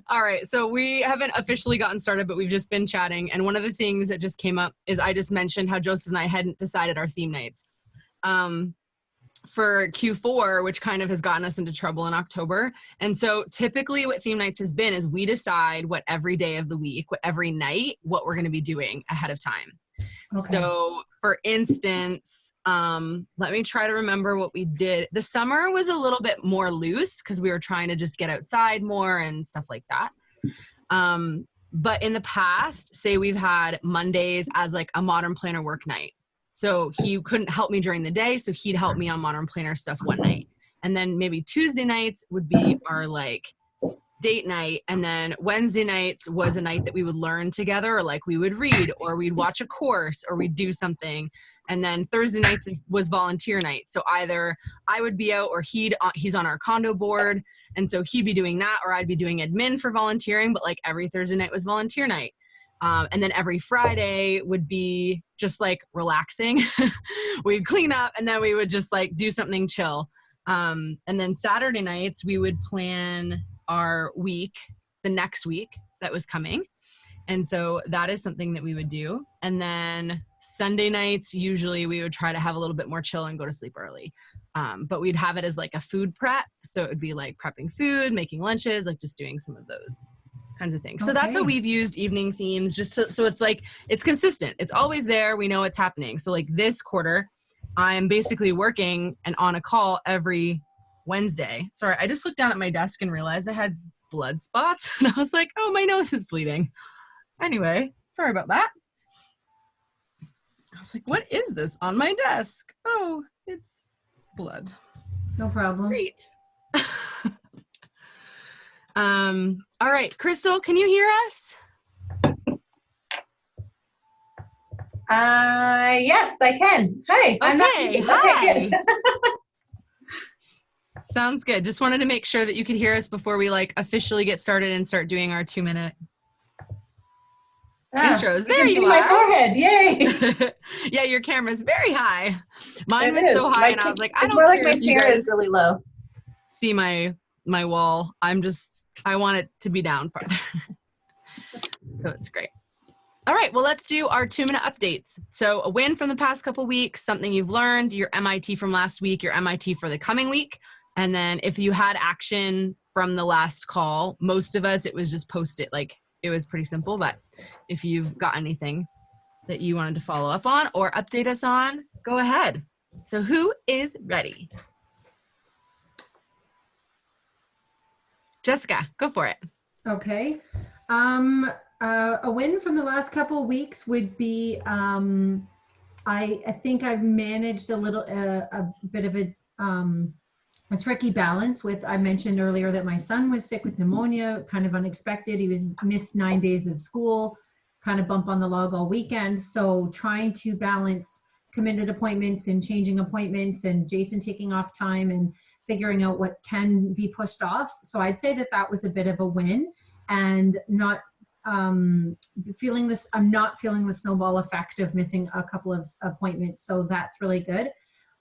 All right. So we haven't officially gotten started, but we've just been chatting. And one of the things that just came up is I just mentioned how Joseph and I hadn't decided our theme nights for Q4, which kind of has gotten us into trouble in October. And so typically what theme nights has been is we decide what every day of the week, what every night, what we're going to be doing ahead of time. Okay. So for instance, let me try to remember what we did. The summer was a little bit more loose because we were trying to just get outside more and stuff like that. But in the past, say we've had Mondays as like a modern planner work night. So he couldn't help me during the day, so he'd help me on modern planner stuff one night. And then maybe Tuesday nights would be our like date night. And then Wednesday nights was a night that we would learn together, or like we would read, or we'd watch a course, or we'd do something. And then Thursday nights was volunteer night. So either I would be out, or he's on our condo board. And so he'd be doing that, or I'd be doing admin for volunteering. But like every Thursday night was volunteer night. And then every Friday would be just like relaxing. We'd clean up and then we would just like do something chill. And then Saturday nights, we would plan our week, the next week that was coming. And so that is something that we would do. And then Sunday nights, usually we would try to have a little bit more chill and go to sleep early. But we'd have it as like a food prep. So it would be like prepping food, making lunches, like just doing some of those kinds of things. So that's how we've used evening themes, just so it's like, it's consistent. It's always there. We know it's happening. So like this quarter, I'm basically working and on a call every Wednesday. Sorry, I just looked down at my desk and realized I had blood spots. And I was like, oh, my nose is bleeding. Anyway, sorry about that. I was like, what is this on my desk? Oh, it's blood. No problem. Great. All right, Crystal, can you hear us? Yes, I can. Hi. Okay, hi. Sounds good. Just wanted to make sure that you could hear us before we like officially get started and start doing our 2-minute intros. There you are. My forehead. Yay. Yeah, your camera's very high. Mine was so high, and I was like, I don't more like care my if you chair guys is really low. see my wall. I want it to be down farther. So it's great. All right, well, let's do our 2-minute updates. So a win from the past couple weeks, something you've learned, your MIT from last week, your MIT for the coming week. And then if you had action from the last call, most of us, it was just post it. Like it was pretty simple, but if you've got anything that you wanted to follow up on or update us on, go ahead. So who is ready? Jessica, go for it. Okay. A win from the last couple of weeks would be, I think I've managed a bit of a tricky balance with, I mentioned earlier that my son was sick with pneumonia, kind of unexpected. He was missed 9 days of school, kind of bump on the log all weekend. So trying to balance committed appointments and changing appointments and Jason taking off time and figuring out what can be pushed off. So I'd say that was a bit of a win, and not feeling the snowball effect of missing a couple of appointments. So that's really good.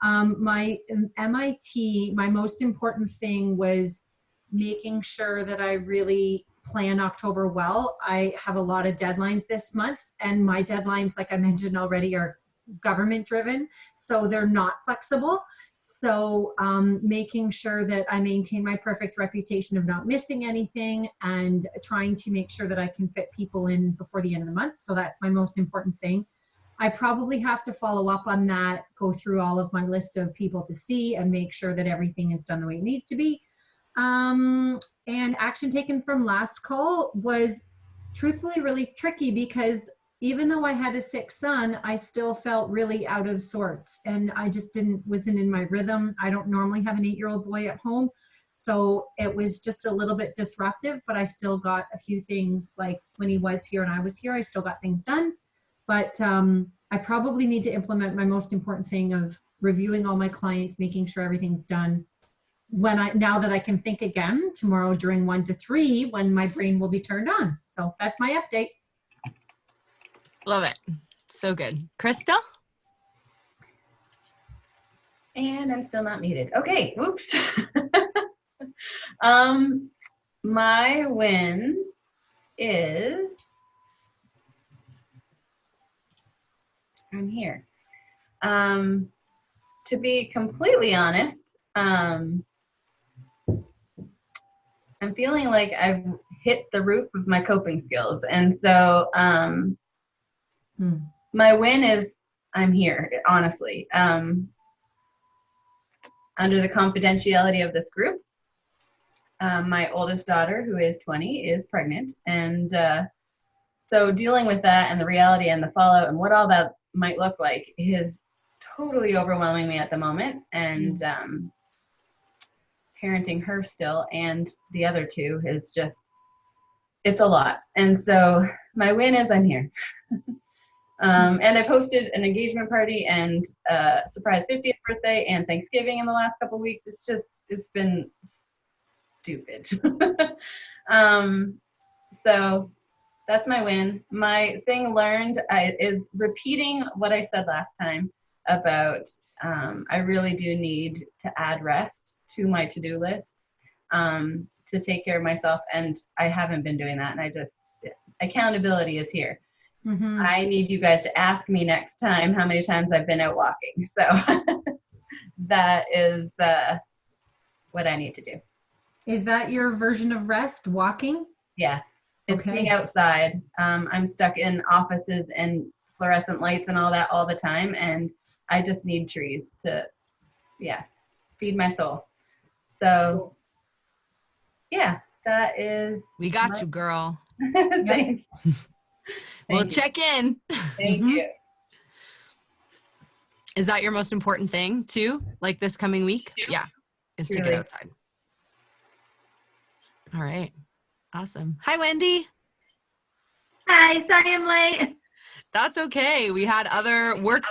My MIT, my most important thing was making sure that I really plan October well. I have a lot of deadlines this month, and my deadlines, like I mentioned already, are government driven, so they're not flexible. So making sure that I maintain my perfect reputation of not missing anything, and trying to make sure that I can fit people in before the end of the month. So that's my most important thing. I probably have to follow up on that, go through all of my list of people to see and make sure that everything is done the way it needs to be. And action taken from last call was truthfully really tricky, because even though I had a sick son, I still felt really out of sorts, and I just wasn't in my rhythm. I don't normally have an 8-year-old boy at home, so it was just a little bit disruptive, but I still got a few things, like when he was here and I was here, I still got things done. But I probably need to implement my most important thing of reviewing all my clients, making sure everything's done now that I can think again tomorrow during 1 to 3 when my brain will be turned on. So that's my update. Love it. So good. Krista? And I'm still not muted. Okay, oops. My win is I'm here. To be completely honest, I'm feeling like I've hit the roof of my coping skills. And so my win is I'm here, honestly. Under the confidentiality of this group, my oldest daughter, who is 20, is pregnant. And so dealing with that and the reality and the fallout and what all that might look like is totally overwhelming me at the moment. And parenting her still and the other two is just, it's a lot. And so my win is I'm here. And I've hosted an engagement party and surprise 50th birthday and Thanksgiving in the last couple of weeks. It's been stupid. So that's my win. My thing learned is repeating what I said last time about I really do need to add rest to my to-do list to take care of myself. And I haven't been doing that. And accountability is here. Mm-hmm. I need you guys to ask me next time how many times I've been out walking. So that is what I need to do. Is that your version of rest, walking? Yeah. It's being outside. I'm stuck in offices and fluorescent lights and all that all the time. And I just need trees to, feed my soul. So, that is. We got you, girl. Thanks. We'll check in. Thank you. Is that your most important thing too? Like this coming week? Yeah. Is to get outside. All right. Awesome. Hi, Wendy. Hi, sorry I'm late. That's okay. We had other work.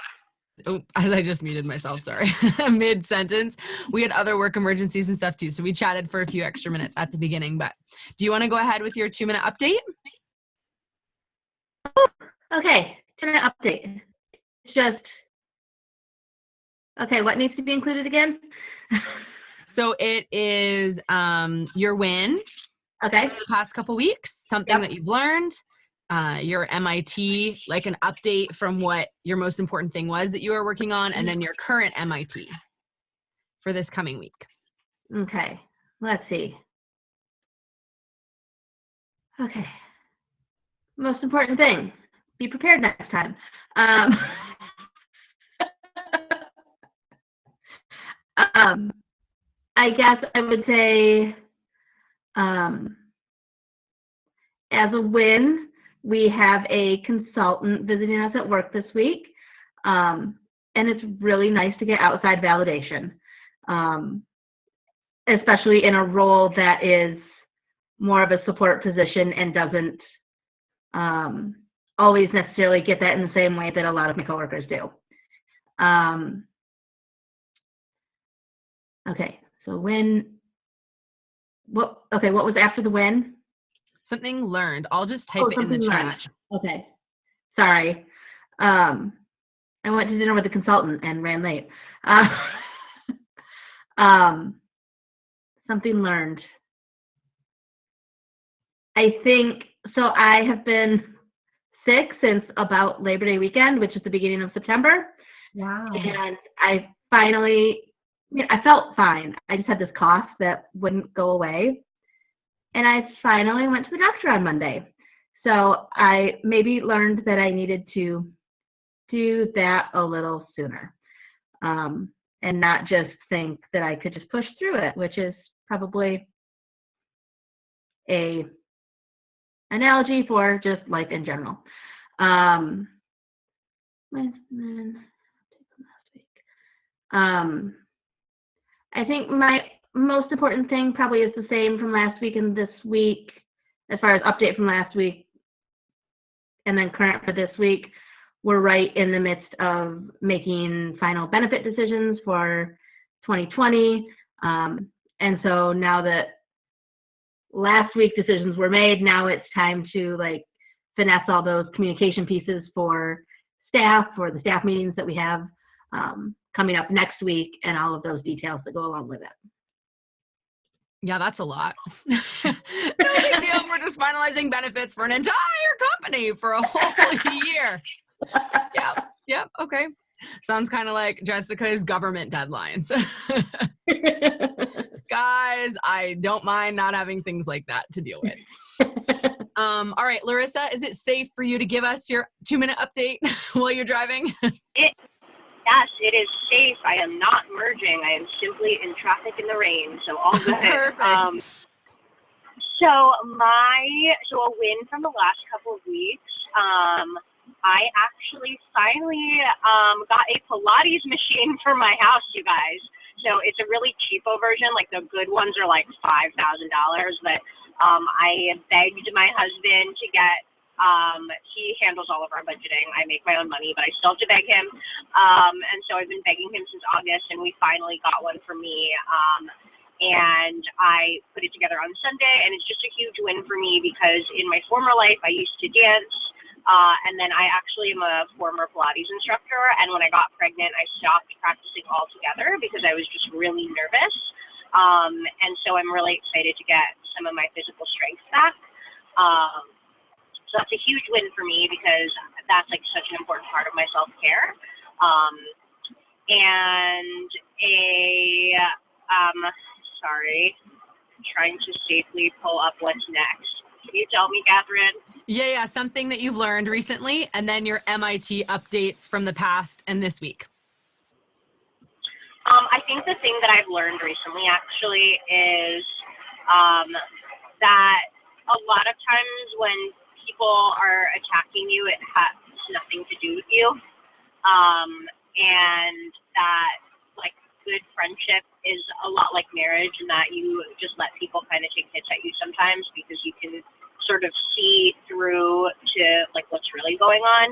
Oh, I just muted myself. Sorry. Mid-sentence. We had other work emergencies and stuff too. So we chatted for a few extra minutes at the beginning, but do you want to go ahead with your 2-minute update? Okay. 2-minute update. It's just, okay. What needs to be included again? So it is your win. Okay. For the past couple weeks, something that you've learned, your MIT, like an update from what your most important thing was that you were working on, and then your current MIT for this coming week. Okay. Let's see. Okay. Most important thing, be prepared next time. I guess I would say, as a win, we have a consultant visiting us at work this week. And it's really nice to get outside validation, especially in a role that is more of a support position and doesn't always necessarily get that in the same way that a lot of my coworkers do. Okay, so what was after the win? Something learned. I'll just type it in the chat. Okay, sorry. I went to dinner with a consultant and ran late. Something learned. I think, so I have been sick since about Labor Day weekend, which is the beginning of September. Wow. And I finally, I felt fine. I just had this cough that wouldn't go away. And I finally went to the doctor on Monday. So I maybe learned that I needed to do that a little sooner, and not just think that I could just push through it, which is probably a analogy for just life in general. I think my most important thing probably is the same from last week and this week, as far as update from last week and then current for this week. We're right in the midst of making final benefit decisions for 2020. And so now that last week decisions were made, now it's time to finesse all those communication pieces for staff, for the staff meetings that we have coming up next week, and all of those details that go along with it. Yeah, that's a lot. No big deal. We're just finalizing benefits for an entire company for a whole year. Yep. Okay. Sounds kind of like Jessica's government deadlines. Guys, I don't mind not having things like that to deal with. All right, Larissa, is it safe for you to give us your 2-minute update while you're driving? Yes, it is safe. I am not merging. I am simply in traffic in the rain, so all good. Perfect. So a win from the last couple of weeks. I actually finally got a Pilates machine for my house, you guys. So it's a really cheapo version. Like the good ones are like $5,000, but I begged my husband to get. He handles all of our budgeting. I make my own money, but I still have to beg him. And so I've been begging him since August, and we finally got one for me. And I put it together on Sunday, and it's just a huge win for me because in my former life, I used to dance. And then I actually am a former Pilates instructor. And when I got pregnant, I stopped practicing altogether because I was just really nervous. And so I'm really excited to get some of my physical strength back. So that's a huge win for me because that's like such an important part of my self-care. Sorry, I'm trying to safely pull up what's next. Can you tell me, Catherine? Yeah. Something that you've learned recently, and then your MIT updates from the past and this week. I think the thing that I've learned recently actually is that a lot of times when people are attacking you, it has nothing to do with you. And that like good friendship is a lot like marriage, and that you just let people kind of take hits at you sometimes because you can sort of see through to like what's really going on.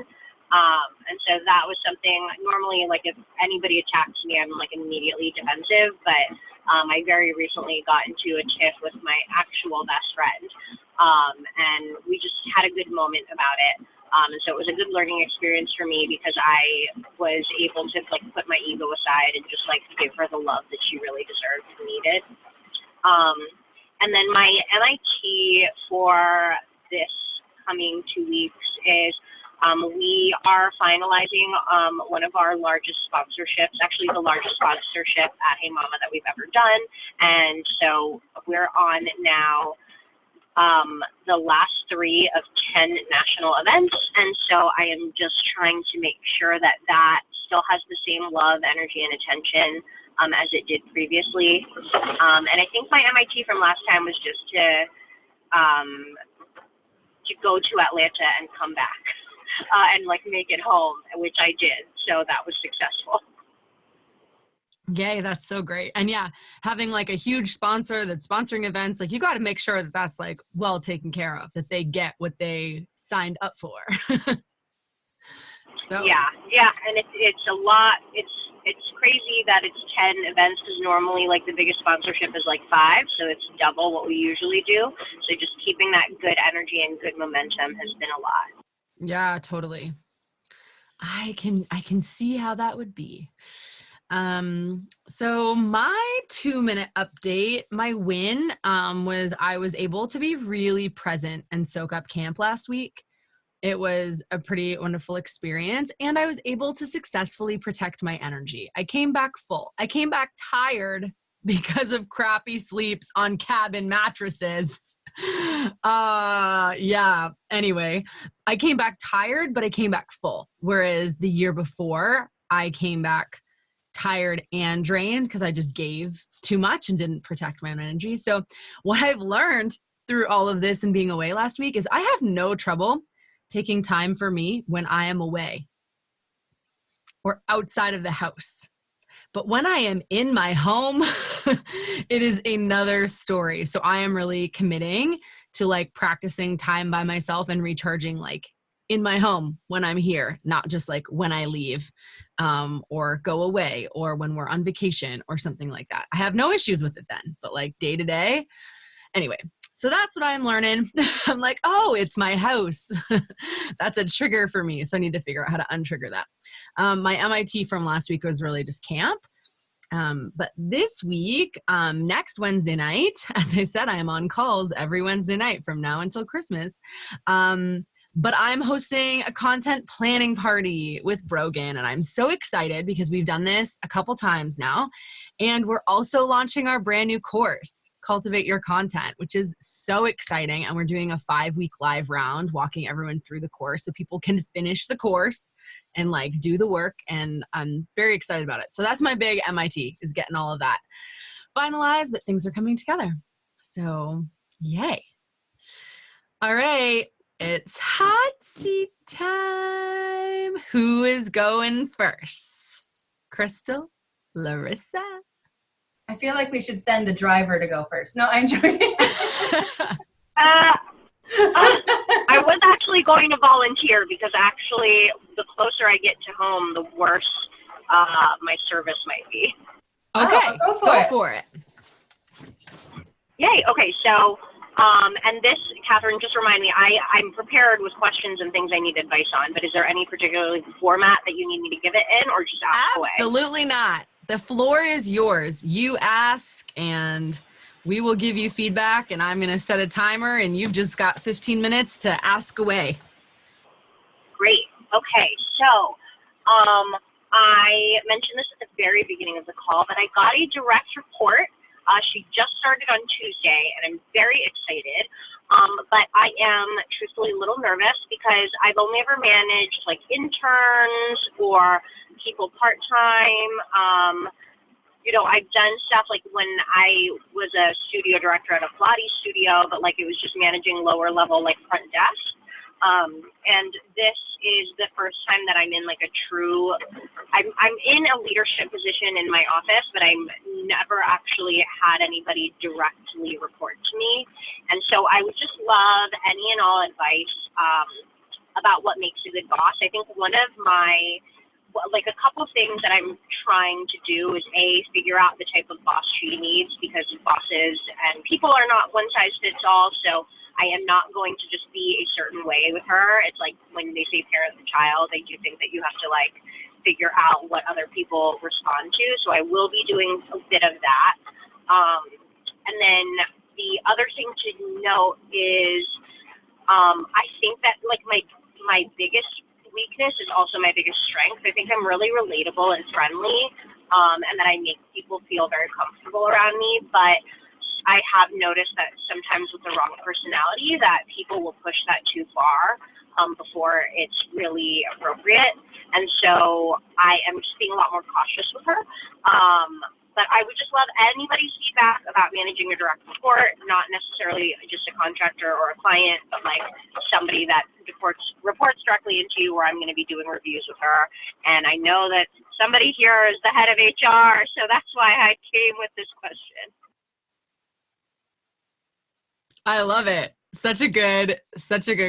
And so that was something normally, like if anybody attacks me, I'm like immediately defensive, but I very recently got into a tiff with my actual best friend. And we just had a good moment about it. And so it was a good learning experience for me because I was able to like put my ego aside and just like give her the love that she really deserved and needed. And then my MIT for this coming 2 weeks is we are finalizing one of our largest sponsorships, actually the largest sponsorship at Hey Mama that we've ever done. And so we're on now the last 3 of 10 national events. And so I am just trying to make sure that that still has the same love, energy, and attention as it did previously. And I think my MIT from last time was just to go to Atlanta and come back and like make it home, which I did. So that was successful. Yay, that's so great. And yeah, having like a huge sponsor that's sponsoring events, like you got to make sure that that's like well taken care of, that they get what they signed up for. So yeah, and it's a lot. It's crazy that it's 10 events because normally like the biggest sponsorship is like 5, so it's double what we usually do. So just keeping that good energy and good momentum has been a lot. Yeah, totally. I can see how that would be. So my 2-minute update, my win, was I was able to be really present and soak up camp last week. It was a pretty wonderful experience, and I was able to successfully protect my energy. I came back full. I came back tired because of crappy sleeps on cabin mattresses. Yeah. Anyway, I came back tired, but I came back full. Whereas the year before, I came back tired and drained because I just gave too much and didn't protect my own energy. So what I've learned through all of this and being away last week is I have no trouble taking time for me when I am away or outside of the house. But when I am in my home, it is another story. So I am really committing to like practicing time by myself and recharging like in my home when I'm here, not just like when I leave or go away or when we're on vacation or something like that. I have no issues with it then, but like day to day. Anyway, so that's what I'm learning. I'm like, oh, it's my house. That's a trigger for me. So I need to figure out how to untrigger that. My MIT from last week was really just camp. But this week, next Wednesday night, as I said, I am on calls every Wednesday night from now until Christmas. But I'm hosting a content planning party with Brogan, and I'm so excited because we've done this a couple times now. And we're also launching our brand new course, Cultivate Your Content, which is so exciting. And we're doing a 5-week live round, walking everyone through the course so people can finish the course and like do the work. And I'm very excited about it. So that's my big MIT, is getting all of that finalized, but things are coming together. So yay. All right. It's hot seat time. Who is going first? Crystal? Larissa? I feel like we should send the driver to go first. No, I'm joking. I was actually going to volunteer because actually the closer I get to home, the worse my service might be. Okay, go for it. Yay. Okay, so, and this, Catherine, just remind me, I'm prepared with questions and things I need advice on, but is there any particular format that you need me to give it in, or just ask away? Absolutely not. The floor is yours. You ask and we will give you feedback, and I'm going to set a timer, and you've just got 15 minutes to ask away. Great. Okay, so I mentioned this at the very beginning of the call, but I got a direct report. She just started on Tuesday, and I'm very excited. But I am truthfully a little nervous because I've only ever managed like interns or people part-time. You know, I've done stuff like when I was a studio director at a Pilates studio, but like it was just managing lower level like front desk. And this is the first time that I'm in like a true, I'm in a leadership position in my office, but I'm never actually had anybody directly report to me. And so I would just love any and all advice about what makes a good boss. I think one of my, like a couple of things that I'm trying to do is figure out the type of boss she needs, because bosses and people are not one size fits all. So I am not going to just be a certain way with her. It's like when they say parent and child, I do think that you have to like figure out what other people respond to. So I will be doing a bit of that. And then the other thing to note is I think that like my biggest weakness is also my biggest strength. I think I'm really relatable and friendly, and that I make people feel very comfortable around me. But I have noticed that sometimes with the wrong personality that people will push that too far before it's really appropriate. And so I am just being a lot more cautious with her. But I would just love anybody's feedback about managing a direct report, not necessarily just a contractor or a client, but like somebody that reports directly into you, where I'm going to be doing reviews with her. And I know that somebody here is the head of HR, so that's why I came with this question. I love it. Such a good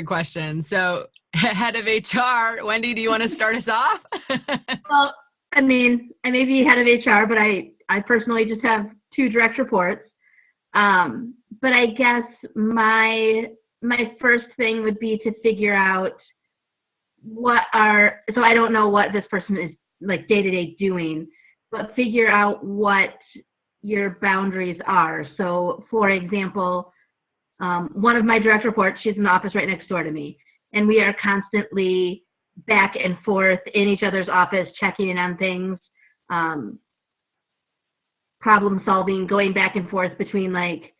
question. So head of HR, Wendy, do you want to start us off? Well, I mean, I may be head of HR, but I personally just have 2 direct reports. But I guess my first thing would be to figure out so I don't know what this person is like day to day doing, but figure out what your boundaries are. So for example, one of my direct reports, she's in the office right next door to me, and we are constantly back and forth in each other's office, checking in on things, problem solving, going back and forth between like,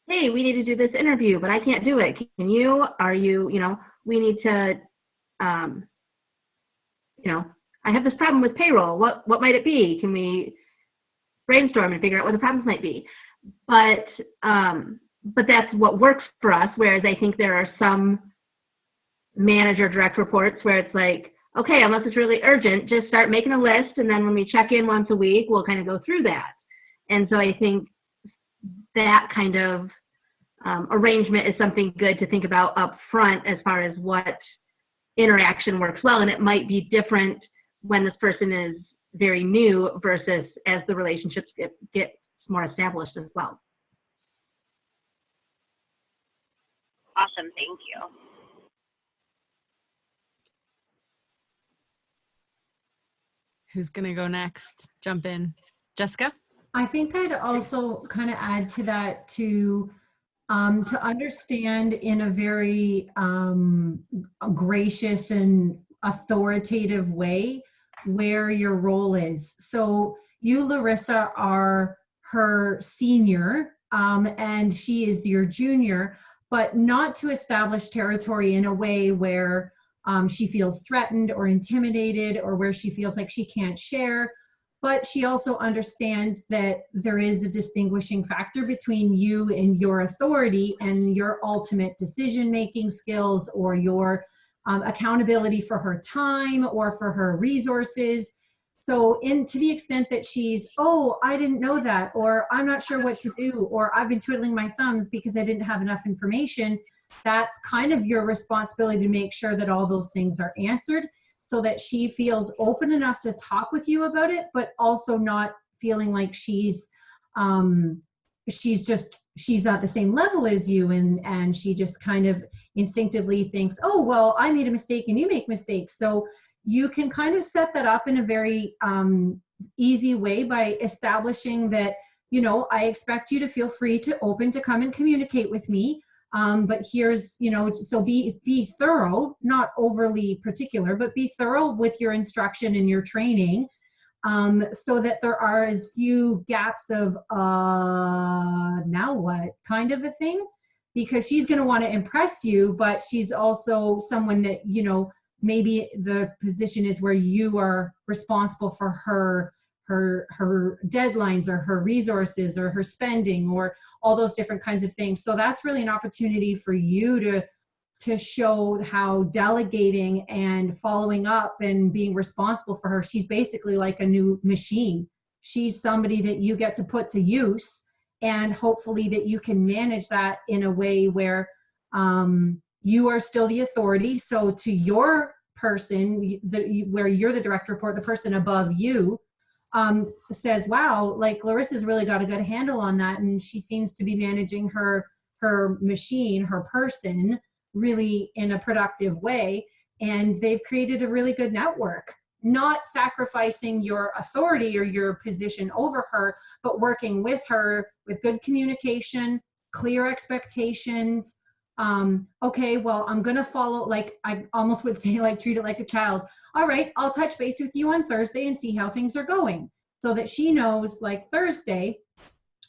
hey, we need to do this interview, but I can't do it. Can you? Are you, we need to, I have this problem with payroll. What might it be? Can we brainstorm and figure out what the problems might be? But that's what works for us. Whereas I think there are some manager direct reports where it's like, okay, unless it's really urgent, just start making a list. And then when we check in once a week, we'll kind of go through that. And so I think that kind of arrangement is something good to think about up front as far as what interaction works well. And it might be different when this person is very new versus as the relationships get more established as well. Awesome, thank you. Who's gonna go next? Jump in Jessica? I think I'd also kind of add to that to understand in a very gracious and authoritative way where your role is. So you, Larissa, are her senior, and she is your junior, but not to establish territory in a way where she feels threatened or intimidated, or where she feels like she can't share. But she also understands that there is a distinguishing factor between you and your authority and your ultimate decision-making skills, or your accountability for her time or for her resources. So to the extent that she's, oh, I didn't know that, or I'm not sure what to do, or I've been twiddling my thumbs because I didn't have enough information, that's kind of your responsibility to make sure that all those things are answered, so that she feels open enough to talk with you about it, but also not feeling like she's not the same level as you, and she just kind of instinctively thinks, oh, well, I made a mistake and you make mistakes. So you can kind of set that up in a very easy way by establishing that, I expect you to feel free to come and communicate with me. But here's, so be thorough, not overly particular, but be thorough with your instruction and your training, so that there are as few gaps of, now what kind of a thing, because she's going to want to impress you, but she's also someone that, maybe the position is where you are responsible for her deadlines, or her resources, or her spending, or all those different kinds of things. So that's really an opportunity for you to show how delegating and following up and being responsible for her, she's basically like a new machine. She's somebody that you get to put to use, and hopefully that you can manage that in a way where you are still the authority. So to your person, where you're the direct report, the person above you says, wow, like Larissa's really got a good handle on that, and she seems to be managing her machine, her person, really in a productive way, and they've created a really good network, not sacrificing your authority or your position over her, but working with her with good communication, clear expectations. Okay, well, I'm going to follow, like, I almost would say, like, treat it like a child. All right, I'll touch base with you on Thursday and see how things are going, so that she knows, like, Thursday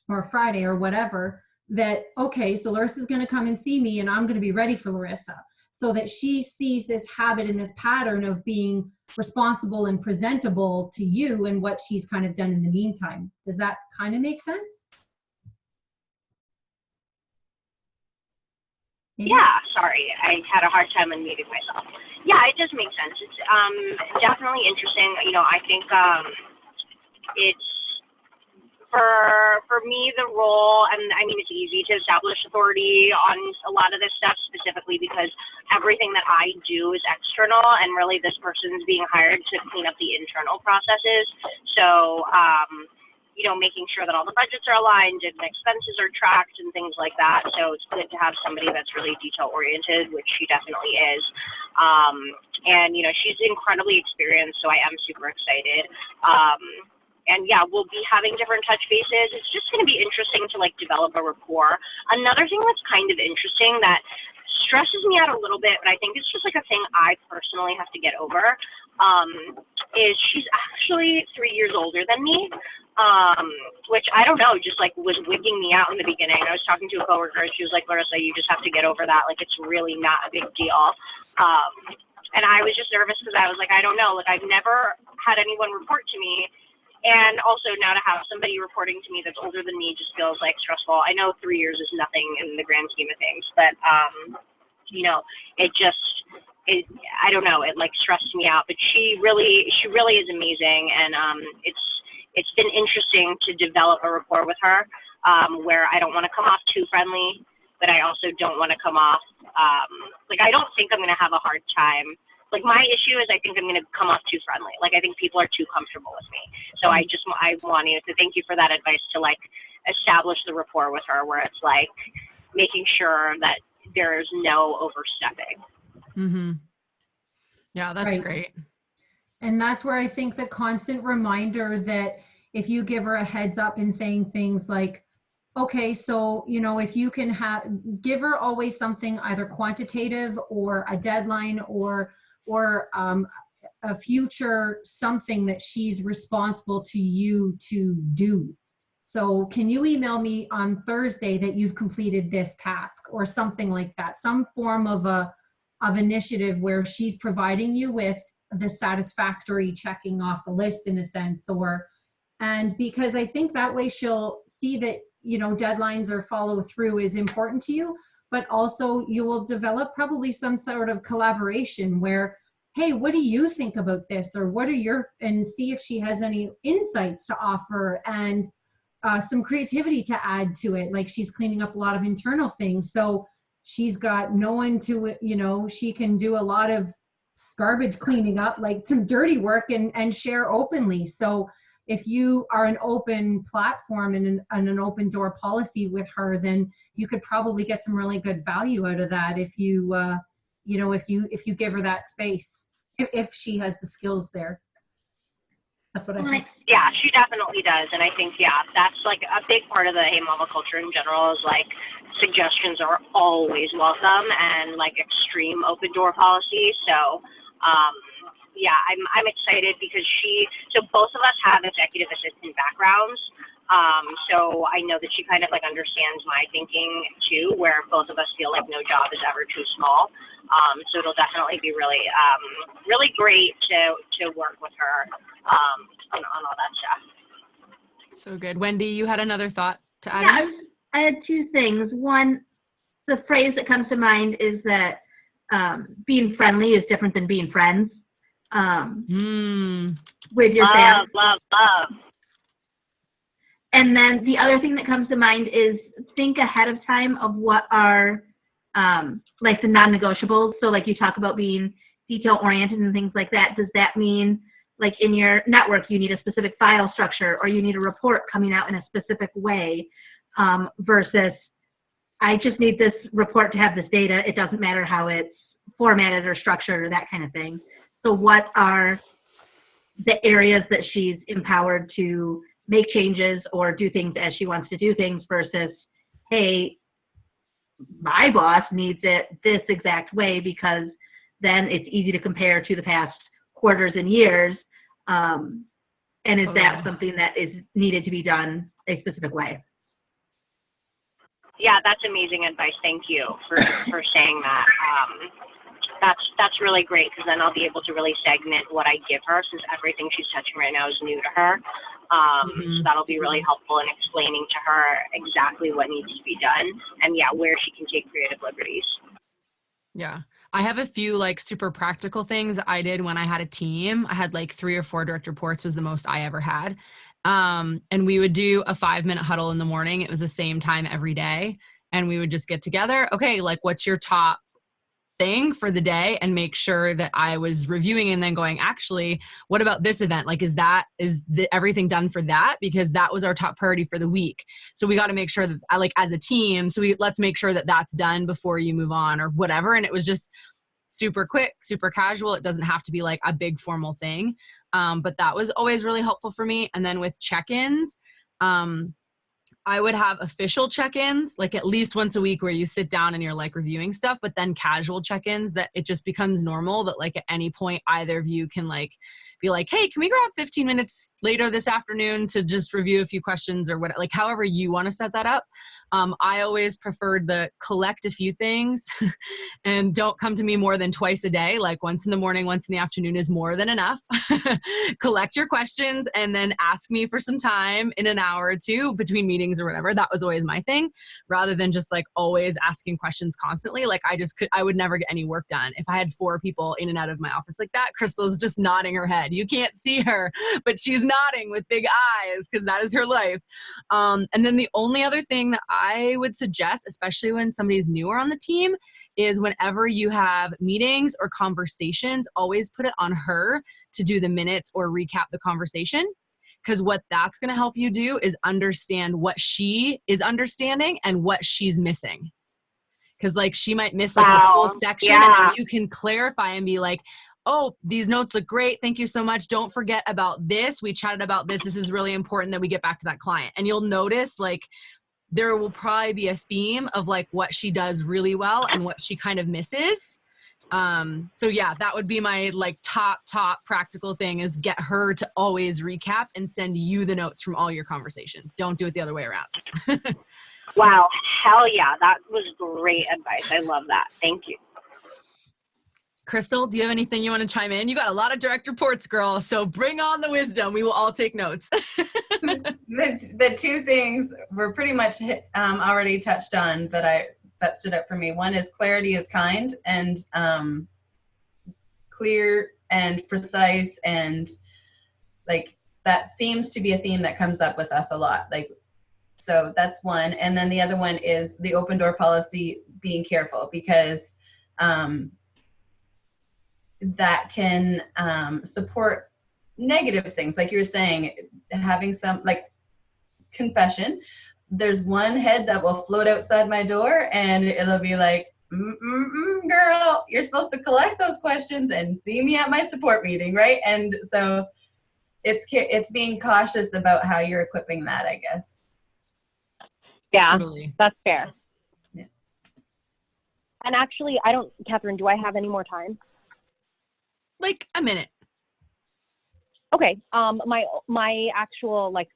or Friday or whatever, that, okay, so Larissa's going to come and see me, and I'm going to be ready for Larissa, so that she sees this habit and this pattern of being responsible and presentable to you, and what she's kind of done in the meantime. Does that kind of make sense? Maybe? Yeah, sorry, I had a hard time unmuting myself. Yeah, it does make sense. It's definitely interesting. I think it's for me, the role, and I mean, it's easy to establish authority on a lot of this stuff, specifically because everything that I do is external, and really this person's being hired to clean up the internal processes. So, making sure that all the budgets are aligned and expenses are tracked and things like that. So it's good to have somebody that's really detail oriented, which she definitely is. And she's incredibly experienced, so I am super excited. And yeah, we'll be having different touch bases. It's just going to be interesting to develop a rapport. Another thing that's kind of interesting that stresses me out a little bit, but I think it's just a thing I personally have to get over, is she's actually 3 years older than me, which I don't know, just was wigging me out in the beginning. I was talking to a coworker, and she was like, Larissa, you just have to get over that. It's really not a big deal. And I was just nervous because I was like, I don't know. I've never had anyone report to me. And also now to have somebody reporting to me that's older than me just feels stressful. I know 3 years is nothing in the grand scheme of things, but, I don't know, it stressed me out, but she really is amazing. And, it's been interesting to develop a rapport with her, where I don't want to come off too friendly, but I also don't want to come off, I don't think I'm going to have a hard time. My issue is I think I'm going to come off too friendly. I think people are too comfortable with me. So I wanted to thank you for that advice to establish the rapport with her, where it's making sure that there's no overstepping. Mm-hmm. Yeah, that's great. And that's where I think the constant reminder that if you give her a heads up in saying things like, okay, so, you know, if you can give her always something either quantitative or a deadline or a future something that she's responsible to you to do. So can you email me on Thursday that you've completed this task or something like that? Some form of initiative where she's providing you with the satisfactory checking off the list in a sense, and because I think that way she'll see that, you know, deadlines or follow through is important to you, but also you will develop probably some sort of collaboration where, hey, what do you think about this? Or what are and see if she has any insights to offer and some creativity to add to it. Like she's cleaning up a lot of internal things. So she's got no one to, you know, she can do a lot of garbage cleaning up, like some dirty work and share openly. So if you are an open platform and an open door policy with her, then you could probably get some really good value out of that if you, you know, if you give her that space, if she has the skills there. That's what I think. Yeah, she definitely does. And I think, yeah, that's like a big part of the Hey Mama culture in general is like suggestions are always welcome and like extreme open door policy. So, yeah, I'm excited because so both of us have executive assistant backgrounds. So I know that she kind of like understands my thinking too, where both of us feel like no job is ever too small. So it'll definitely be really, really great to work with her on all that stuff. So good. Wendy, you had another thought to add? Yeah, I had two things. One, the phrase that comes to mind is that being friendly is different than being friends with your family. Love. And then the other thing that comes to mind is think ahead of time of what are like the non-negotiables. So like you talk about being detail-oriented and things like that. Does that mean like in your network you need a specific file structure or you need a report coming out in a specific way versus I just need this report to have this data. It doesn't matter how it's formatted or structured or that kind of thing. So what are the areas that she's empowered to make changes or do things as she wants to do things versus, hey, my boss needs it this exact way because then it's easy to compare to the past quarters and years. And is that something that is needed to be done a specific way? Yeah, that's amazing advice. Thank you for saying that. That's really great because then I'll be able to really segment what I give her since everything she's touching right now is new to her. So that'll be really helpful in explaining to her exactly what needs to be done and where she can take creative liberties. Yeah. I have a few like super practical things I did when I had a team. I had like 3 or 4 direct reports was the most I ever had. And we would do a 5-minute huddle in the morning. It was the same time every day. And we would just get together. Okay, like what's your top thing for the day, and make sure that I was reviewing and then going, actually, what about this event? Like, is everything done for that? Because that was our top priority for the week. So we got to make sure that like as a team, let's make sure that that's done before you move on or whatever. And it was just super quick, super casual. It doesn't have to be like a big formal thing. But that was always really helpful for me. And then with check-ins, I would have official check-ins, like at least once a week where you sit down and you're like reviewing stuff, but then casual check-ins that it just becomes normal that like at any point, either of you can like be like, hey, can we grab 15 minutes later this afternoon to just review a few questions or what, like however you want to set that up. I always preferred the collect a few things and don't come to me more than twice a day. Like once in the morning, once in the afternoon is more than enough. Collect your questions and then ask me for some time in an hour or two between meetings or whatever. That was always my thing, rather than just like always asking questions constantly. Like I would never get any work done. If I had 4 people in and out of my office like that, Crystal's just nodding her head. You can't see her, but she's nodding with big eyes because that is her life. And then the only other thing that I would suggest, especially when somebody's newer on the team, is whenever you have meetings or conversations, always put it on her to do the minutes or recap the conversation. Because what that's going to help you do is understand what she is understanding and what she's missing. Because like she might miss like this whole section and then you can clarify and be like, oh, these notes look great. Thank you so much. Don't forget about this. We chatted about this. This is really important that we get back to that client. And you'll notice like there will probably be a theme of like what she does really well and what she kind of misses. So yeah, that would be my like top practical thing is get her to always recap and send you the notes from all your conversations. Don't do it the other way around. Wow. Hell yeah. That was great advice. I love that. Thank you. Crystal, do you have anything you want to chime in? You got a lot of direct reports, girl. So bring on the wisdom. We will all take notes. The two things were pretty much already touched on that stood up for me. One is clarity is kind, and clear and precise, and like that seems to be a theme that comes up with us a lot. Like, so that's one. And then the other one is the open door policy, being careful, because that can support negative things. Like you were saying, having some like confession. There's one head that will float outside my door and it'll be like, girl, you're supposed to collect those questions and see me at my support meeting, right? And so it's being cautious about how you're equipping that, I guess. Yeah, Totally. that's fair. Yeah. And actually, Catherine, do I have any more time? Like a minute. Okay. My actual like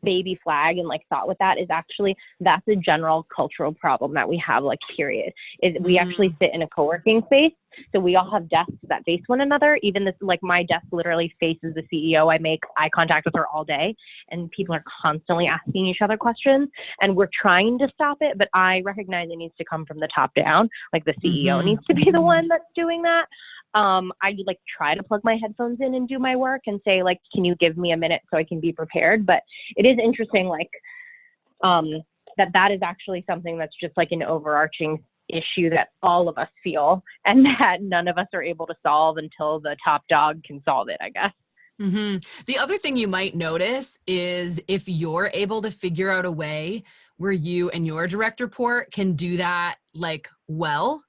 baby flag and like thought with that is actually that's a general cultural problem that we have, like, period, is we actually sit in a co-working space. So we all have desks that face one another. Even this, like my desk literally faces the CEO. I make eye contact with her all day and people are constantly asking each other questions and we're trying to stop it. But I recognize it needs to come from the top down. Like the CEO needs to be the one that's doing that. I like try to plug my headphones in and do my work and say like, can you give me a minute so I can be prepared? But it is interesting, like, that is actually something that's just like an overarching issue that all of us feel and that none of us are able to solve until the top dog can solve it, I guess. The other thing you might notice is if you're able to figure out a way where you and your direct report can do that like well.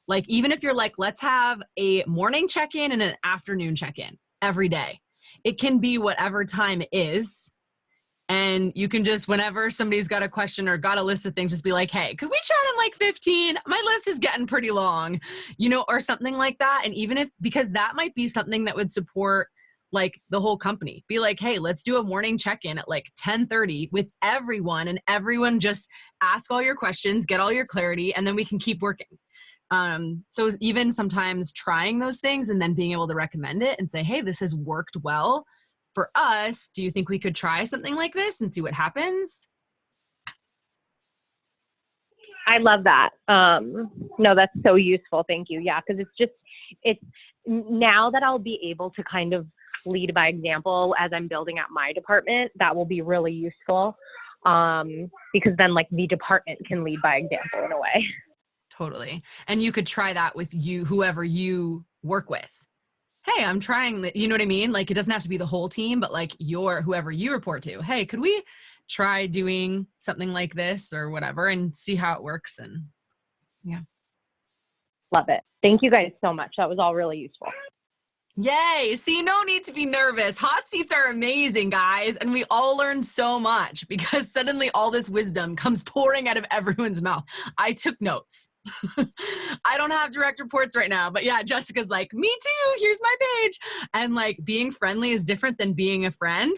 Like, even if you're like, let's have a morning check-in and an afternoon check-in every day. It can be whatever time it is. And you can just, whenever somebody's got a question or got a list of things, just be like, hey, could we chat in like 15? My list is getting pretty long, or something like that. And even if, because that might be something that would support like the whole company. Be like, hey, let's do a morning check-in at like 10:30 with everyone, and everyone just ask all your questions, get all your clarity, and then we can keep working. So even sometimes trying those things and then being able to recommend it and say, hey, this has worked well for us. Do you think we could try something like this and see what happens? I love that. No, that's so useful. Thank you. Yeah. Cause it's now that I'll be able to kind of lead by example as I'm building out my department, that will be really useful. Because then like the department can lead by example in a way. Totally. And you could try that with you, whoever you work with. Hey, I'm trying that. You know what I mean? Like, it doesn't have to be the whole team, but like whoever you report to. Hey, could we try doing something like this or whatever and see how it works? And yeah. Love it. Thank you guys so much. That was all really useful. Yay. See, no need to be nervous. Hot seats are amazing, guys. And we all learn so much because suddenly all this wisdom comes pouring out of everyone's mouth. I took notes. I don't have direct reports right now, but yeah, Jessica's like, me too. Here's my page. And like, being friendly is different than being a friend.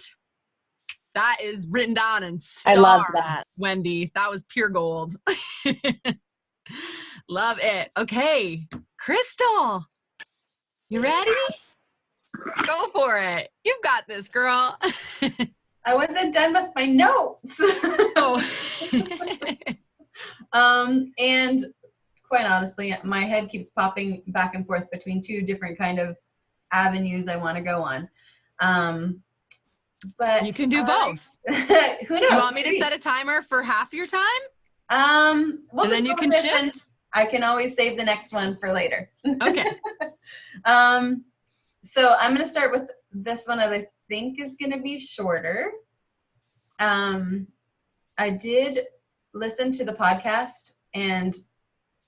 That is written down and starred, I love that. Wendy. That was pure gold. Love it. Okay. Crystal, you ready? Go for it. You've got this, girl. I wasn't done with my notes. And quite honestly, my head keeps popping back and forth between two different kind of avenues I want to go on. But you can do both. Who knows? Do you want me to set a timer for half your time? And then you can shift. I can always save the next one for later. Okay. So I'm going to start with this one that I think is going to be shorter. I did listen to the podcast and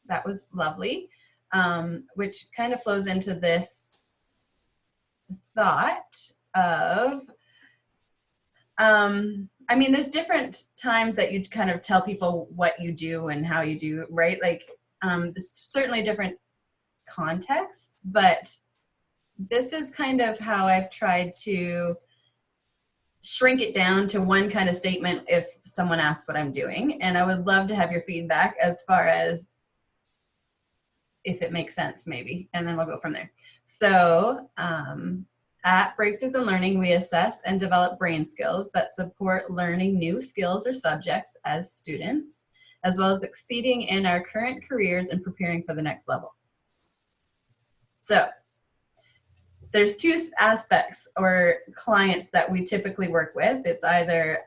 that was lovely. which kind of flows into this thought of, I mean, there's different times that you kind of tell people what you do and how you do, right? Like, there's certainly different contexts, but this is kind of how I've tried to shrink it down to one kind of statement if someone asks what I'm doing. And I would love to have your feedback as far as if it makes sense, maybe, and then we'll go from there. So at Breakthroughs in Learning, we assess and develop brain skills that support learning new skills or subjects as students, as well as succeeding in our current careers and preparing for the next level. So there's two aspects or clients that we typically work with. It's either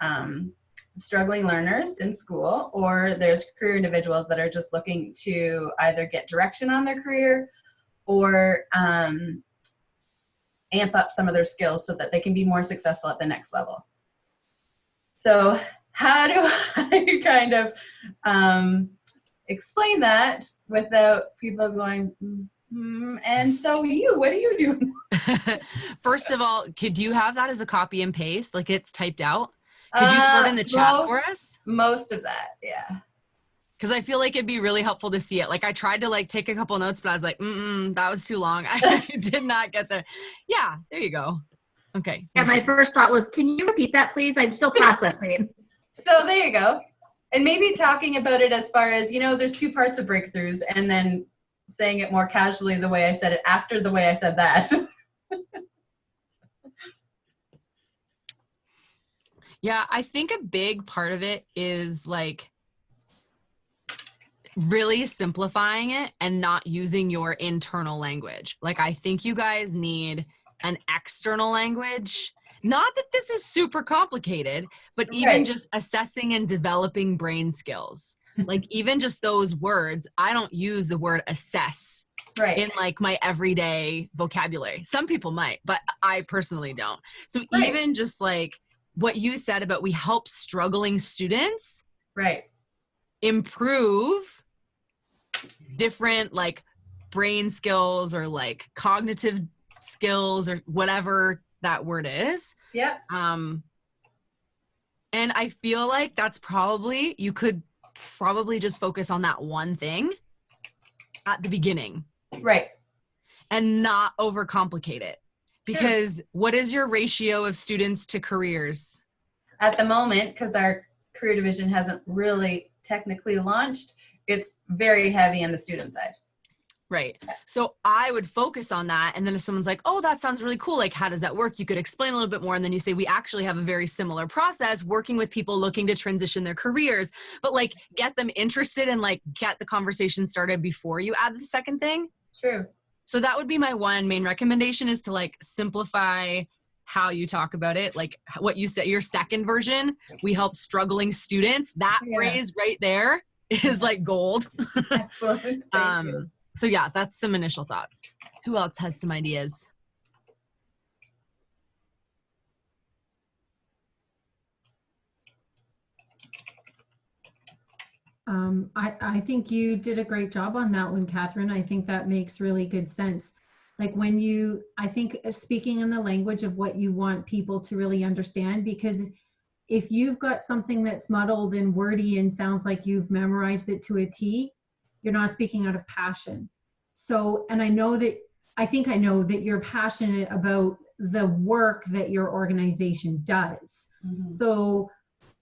struggling learners in school, or there's career individuals that are just looking to either get direction on their career or amp up some of their skills so that they can be more successful at the next level. So how do I kind of explain that without people going, and so what are you doing? First of all, could you have that as a copy and paste? Like it's typed out? Could you put it in the chat for us? Most of that, yeah. Because I feel like it'd be really helpful to see it. Like I tried to like take a couple notes, but I was like, that was too long. I did not get there. Yeah, there you go. Okay. Yeah, my first thought was, can you repeat that, please? I'm still processing. So there you go. And maybe talking about it as far as, there's two parts of breakthroughs, and then saying it more casually the way I said it after the way I said that. Yeah, I think a big part of it is like really simplifying it and not using your internal language. Like I think you guys need an external language. Not that this is super complicated, but even just assessing and developing brain skills. Like even just those words, I don't use the word assess in like my everyday vocabulary. Some people might, but I personally don't. So even just like what you said about we help struggling students improve different like brain skills or like cognitive skills or whatever that word is. Yeah. And I feel like that's probably, you could probably just focus on that one thing at the beginning. Right. And not overcomplicate it. Because what is your ratio of students to careers? At the moment, because our career division hasn't really technically launched, it's very heavy on the student side. Right. So I would focus on that. And then if someone's like, oh, that sounds really cool. Like, how does that work? You could explain a little bit more. And then you say, we actually have a very similar process working with people looking to transition their careers, but like get them interested and like get the conversation started before you add the second thing. True. So that would be my one main recommendation, is to like simplify how you talk about it. Like what you said, your second version, we help struggling students. That phrase right there is like gold. Excellent. Thank you. So yeah, that's some initial thoughts. Who else has some ideas? I think you did a great job on that one, Catherine. I think that makes really good sense. Like when you, I think speaking in the language of what you want people to really understand, because if you've got something that's muddled and wordy and sounds like you've memorized it to a T, you're not speaking out of passion. So, and I know that you're passionate about the work that your organization does. Mm-hmm. So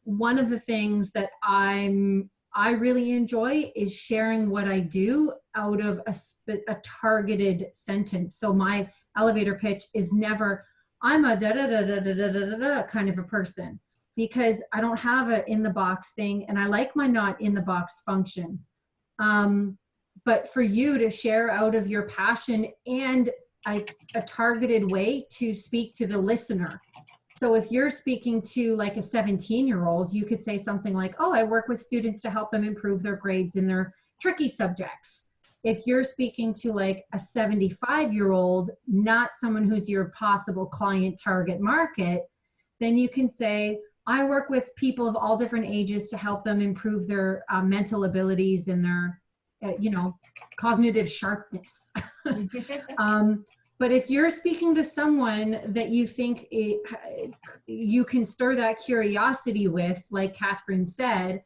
one of the things that I really enjoy is sharing what I do out of a targeted sentence. So my elevator pitch is never, I'm a da-da-da-da-da-da-da-da kind of a person, because I don't have a in the box thing, and I like my not in the box function. But for you to share out of your passion and a targeted way to speak to the listener. So if you're speaking to like a 17-year-old, you could say something like, oh, I work with students to help them improve their grades in their tricky subjects. If you're speaking to like a 75-year-old, not someone who's your possible client target market, then you can say, I work with people of all different ages to help them improve their mental abilities and their, cognitive sharpness. But if you're speaking to someone that you think you can stir that curiosity with, like Catherine said,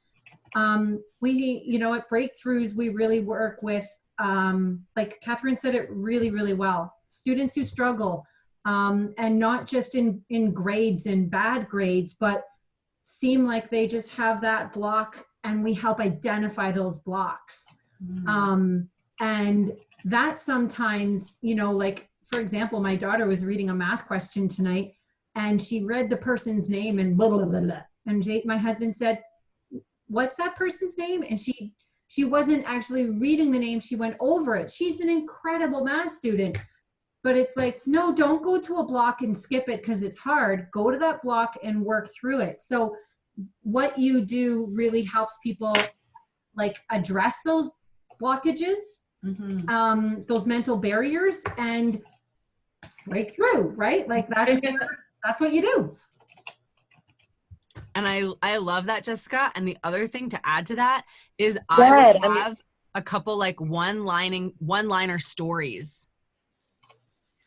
we, you know, at Breakthroughs, we really work with, like Catherine said it really, really well, students who struggle, and not just in grades and bad grades, but seem like they just have that block, and we help identify those blocks. And that sometimes, you know, like, for example, my daughter was reading a math question tonight, and she read the person's name and blah, blah, blah, blah. And my husband said, what's that person's name? And she wasn't actually reading the name. She went over it. She's an incredible math student. But it's like, no, don't go to a block and skip it because it's hard. Go to that block and work through it. So what you do really helps people like address those blockages, those mental barriers, and break through, right? Like that's what you do. And I love that, Jessica. And the other thing to add to that is I would have a couple like one-liner stories.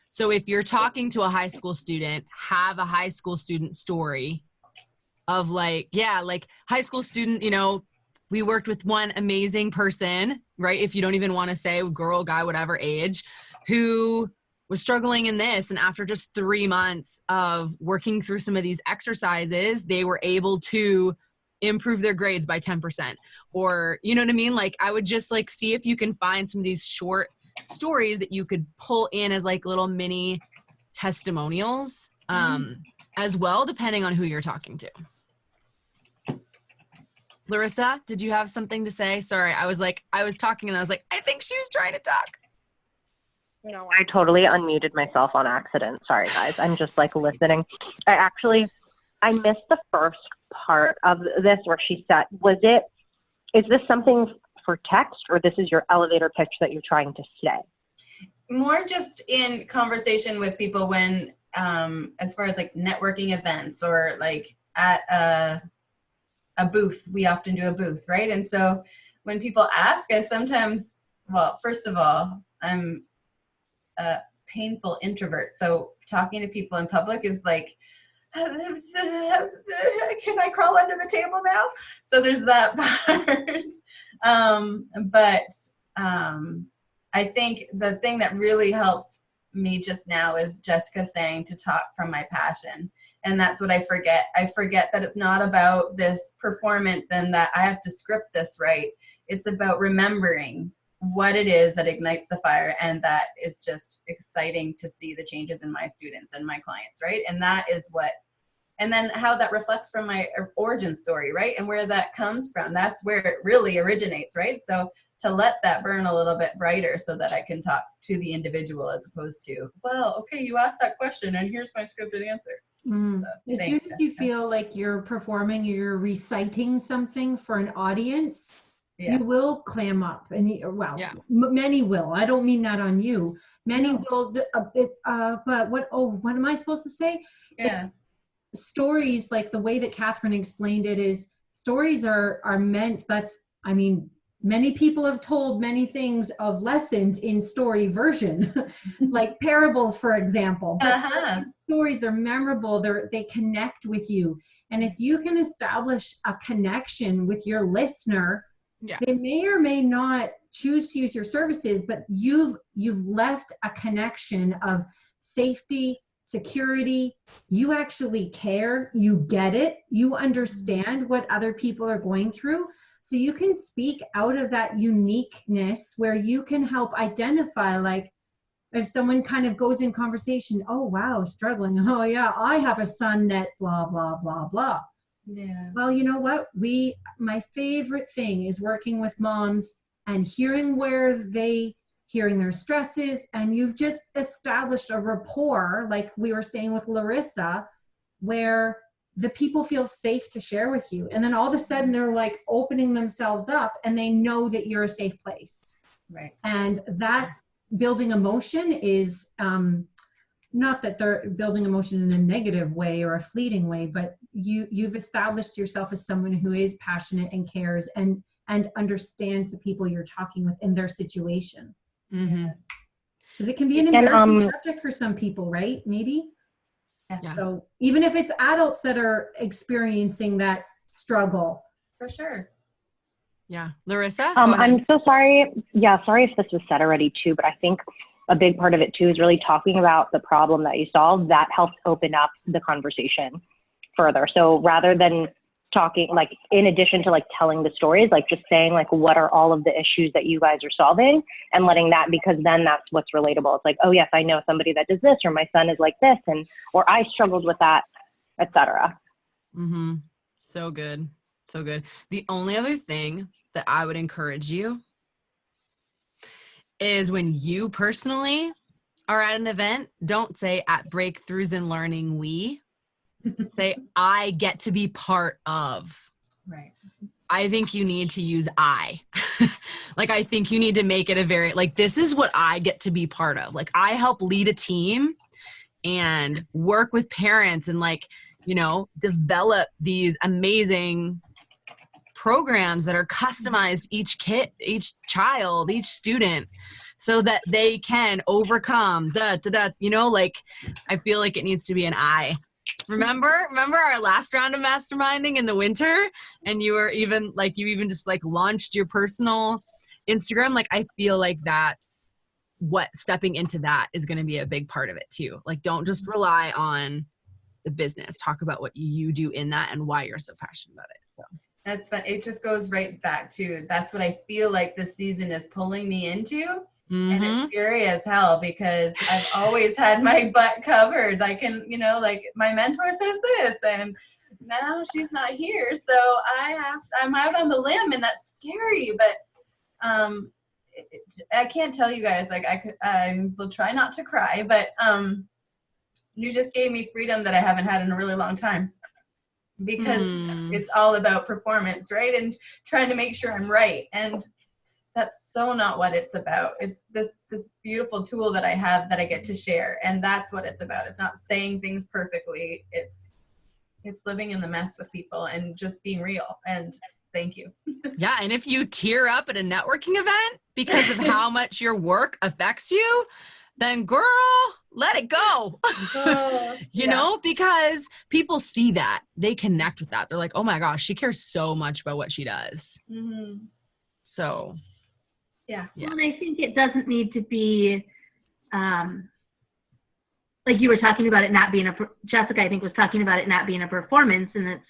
So if you're talking to a high school student, have a high school student story of like, yeah, like high school student, you know, we worked with one amazing person, right? If you don't even want to say girl, guy, whatever age, who was struggling in this. And after just 3 months of working through some of these exercises, they were able to improve their grades by 10%. Or, you know what I mean? Like I would just like see if you can find some of these short stories that you could pull in as like little mini testimonials as well, depending on who you're talking to. Larissa, did you have something to say? Sorry, I was talking and I was like, I think she was trying to talk. No, I totally unmuted myself on accident. Sorry, guys. I'm just like listening. I missed the first part of this where she said, is this something for text, or this is your elevator pitch that you're trying to say? More just in conversation with people when, as far as like networking events or like at a booth, we often do a booth, right? And so when people ask, I sometimes, well, first of all, I'm a painful introvert. So talking to people in public is like, can I crawl under the table now? So there's that part. But I think the thing that really helped me just now is Jessica saying to talk from my passion. And that's what I forget. I forget that it's not about this performance and that I have to script this right. It's about remembering what it is that ignites the fire, and that is just exciting to see the changes in my students and my clients, right? And that is what, and then how that reflects from my origin story, right? And where that comes from, that's where it really originates, right? So to let that burn a little bit brighter so that I can talk to the individual as opposed to, well, okay, you asked that question and here's my scripted answer. So, as soon as you feel like you're performing, you're reciting something for an audience, you will clam up, and many will. I don't mean that on you. Many will. But what am I supposed to say? It's stories, like the way that Catherine explained it is stories are meant. Many people have told many things of lessons in story version, like parables, for example. But stories, they're memorable. They connect with you, and if you can establish a connection with your listener. They may or may not choose to use your services, but you've left a connection of safety, security. You actually care. You get it. You understand what other people are going through. So you can speak out of that uniqueness where you can help identify, like, if someone kind of goes in conversation, oh, wow, struggling. Oh, yeah, I have a son that blah, blah, blah, blah. Yeah. Well, you know what? My favorite thing is working with moms and hearing their stresses, and you've just established a rapport, like we were saying with Larissa, where the people feel safe to share with you. And then all of a sudden they're like opening themselves up and they know that you're a safe place. Right. And that building emotion is, not that they're building emotion in a negative way or a fleeting way, but you've established yourself as someone who is passionate and cares, and and understands the people you're talking with in their situation. Mm-hmm. Because it can be an embarrassing subject for some people, right? Maybe. Yeah. So even if it's adults that are experiencing that struggle. For sure. Yeah. Larissa, go ahead. I'm so sorry. Yeah, sorry if this was said already too, but I think a big part of it too is really talking about the problem that you solve. That helps open up the conversation further. So rather than talking, like, in addition to like telling the stories, like just saying like, what are all of the issues that you guys are solving, and letting that, because then that's what's relatable. It's like, oh yes, I know somebody that does this, or my son is like this, and, or I struggled with that, etc. Mm-hmm. So good. So good. The only other thing that I would encourage you is when you personally are at an event, don't say at Breakthroughs in Learning we. Say, I get to be part of. Right. I think you need to use I. Like, I think you need to make it a very, like, this is what I get to be part of. Like, I help lead a team and work with parents and, like, you know, develop these amazing programs that are customized each kid, each child, each student, so that they can overcome you know, like, I feel like it needs to be an I. Remember our last round of masterminding in the winter, and you were even like, you even just like launched your personal Instagram. Like, I feel like that's what stepping into that is going to be a big part of it too. Like, don't just rely on the business. Talk about what you do in that and why you're so passionate about it. So that's fun. It just goes right back to, that's what I feel like this season is pulling me into. And it's scary as hell, because I've always had my butt covered. Like, and you know, like my mentor says this, and now she's not here, so I'm out on the limb, and that's scary. But I can't tell you guys, like, I will try not to cry, but you just gave me freedom that I haven't had in a really long time, because it's all about performance, right? And trying to make sure I'm right. And that's so not what it's about. It's this beautiful tool that I have that I get to share. And that's what it's about. It's not saying things perfectly. It's living in the mess with people and just being real. And thank you. yeah. And if you tear up at a networking event because of how much your work affects you, then girl, let it go. You know, because people see that, they connect with that. They're like, oh my gosh, she cares so much about what she does. So yeah. Well, and I think it doesn't need to be, like you were talking about it not being Jessica, I think, was talking about it not being a performance, and it's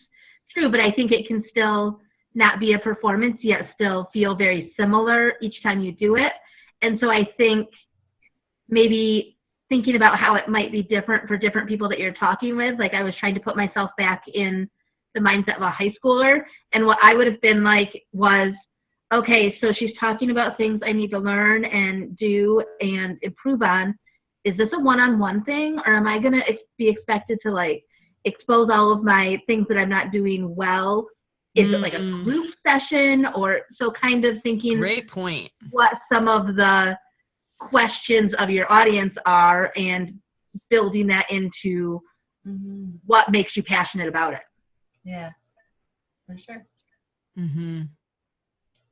true, but I think it can still not be a performance, yet still feel very similar each time you do it. And so I think maybe thinking about how it might be different for different people that you're talking with, like I was trying to put myself back in the mindset of a high schooler, and what I would have been like was, okay, so she's talking about things I need to learn and do and improve on. Is this a one-on-one thing, or am I going to be expected to like expose all of my things that I'm not doing well? Is it like a group session? Or so kind of thinking, great point, what some of the questions of your audience are and building that into what makes you passionate about it. Yeah, for sure.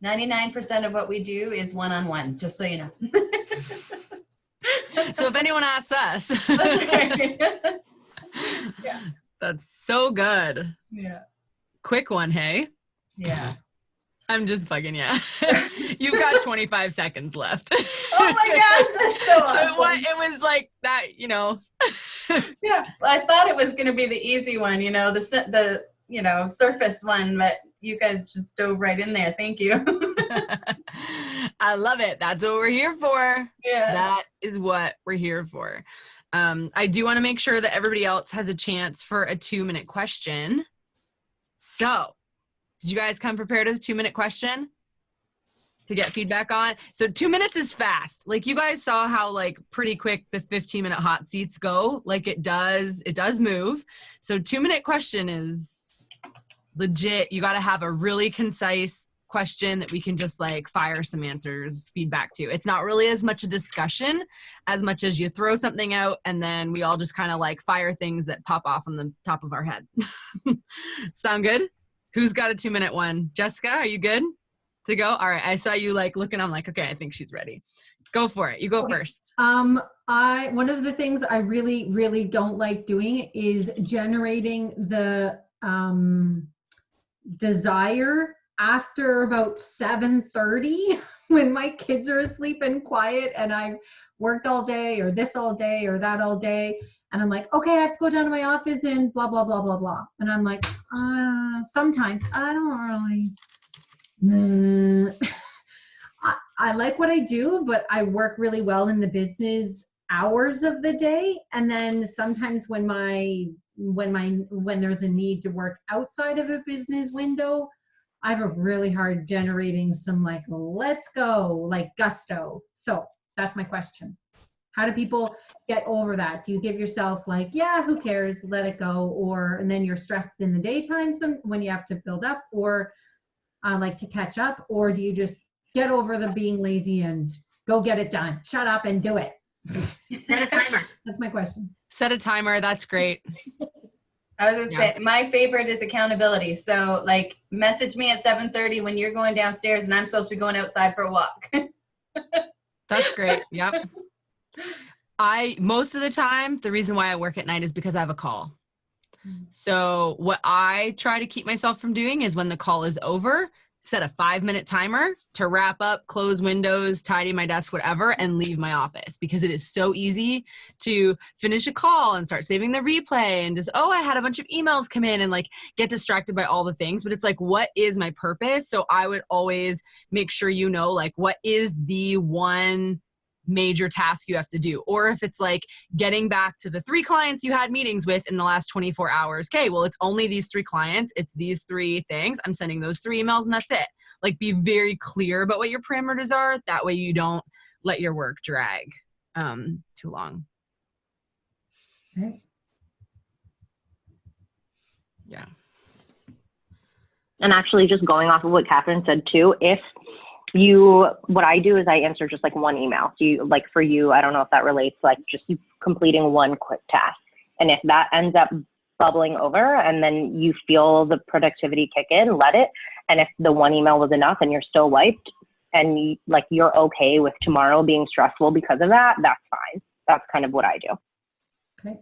99% of what we do is one-on-one, just so you know. So if anyone asks us. That's right. Yeah. That's so good. Yeah. Quick one, hey? Yeah. I'm just bugging you. You've got 25 seconds left. Oh my gosh, that's so awesome. So it was like that, you know. Yeah, well, I thought it was going to be the easy one, you know, the you know, surface one, but you guys just dove right in there. Thank you. I love it. That's what we're here for. Yeah. That is what we're here for. I do want to make sure that everybody else has a chance for a 2-minute question. So, did you guys come prepared with a 2-minute question to get feedback on? So 2 minutes is fast. Like, you guys saw how like pretty quick the 15-minute hot seats go. Like, it does move. So 2-minute question is legit. You got to have a really concise question that we can just like fire some answers, feedback to. It's not really as much a discussion as much as you throw something out and then we all just kind of like fire things that pop off on the top of our head. Sound good? Who's got a 2-minute one? Jessica, are you good? to go? All right. I saw you like looking. I'm like, okay, I think she's ready. Go for it. You go first. One of the things I really, really don't like doing is generating the desire after about 7:30 when my kids are asleep and quiet and I've worked all day or this all day or that all day. And I'm like, okay, I have to go down to my office and blah, blah, blah, blah, blah. And I'm like, sometimes I don't really, I like what I do, but I work really well in the business hours of the day. And then sometimes when there's a need to work outside of a business window, I have a really hard generating some like, let's go, like gusto. So that's my question. How do people get over that? Do you give yourself like, yeah, who cares? Let it go. And then you're stressed in the daytime when you have to build up, or like to catch up? Or do you just get over the being lazy and go get it done? Shut up and do it. Set a timer. That's my question. Set a timer. That's great. I was gonna say, my favorite is accountability. So like message me at 7:30 when you're going downstairs and I'm supposed to be going outside for a walk. That's great. Yep. Most of the time, the reason why I work at night is because I have a call. So what I try to keep myself from doing is when the call is over, set a 5-minute timer to wrap up, close windows, tidy my desk, whatever, and leave my office, because it is so easy to finish a call and start saving the replay and just, I had a bunch of emails come in and like get distracted by all the things. But it's like, what is my purpose? So I would always make sure you know, like, what is the one major task you have to do? Or if it's like getting back to the 3 clients you had meetings with in the last 24 hours. Okay, well, it's only these 3 clients. It's these 3 things. I'm sending those 3 emails and that's it. Like, be very clear about what your parameters are. That way you don't let your work drag too long. Okay. Yeah. And actually just going off of what Catherine said too, what I do is I answer just like one email. So you, like for you, I don't know if that relates, like just you completing one quick task. And if that ends up bubbling over and then you feel the productivity kick in, let it. And if the one email was enough and you're still wiped and you're okay with tomorrow being stressful because of that, that's fine. That's kind of what I do. Okay.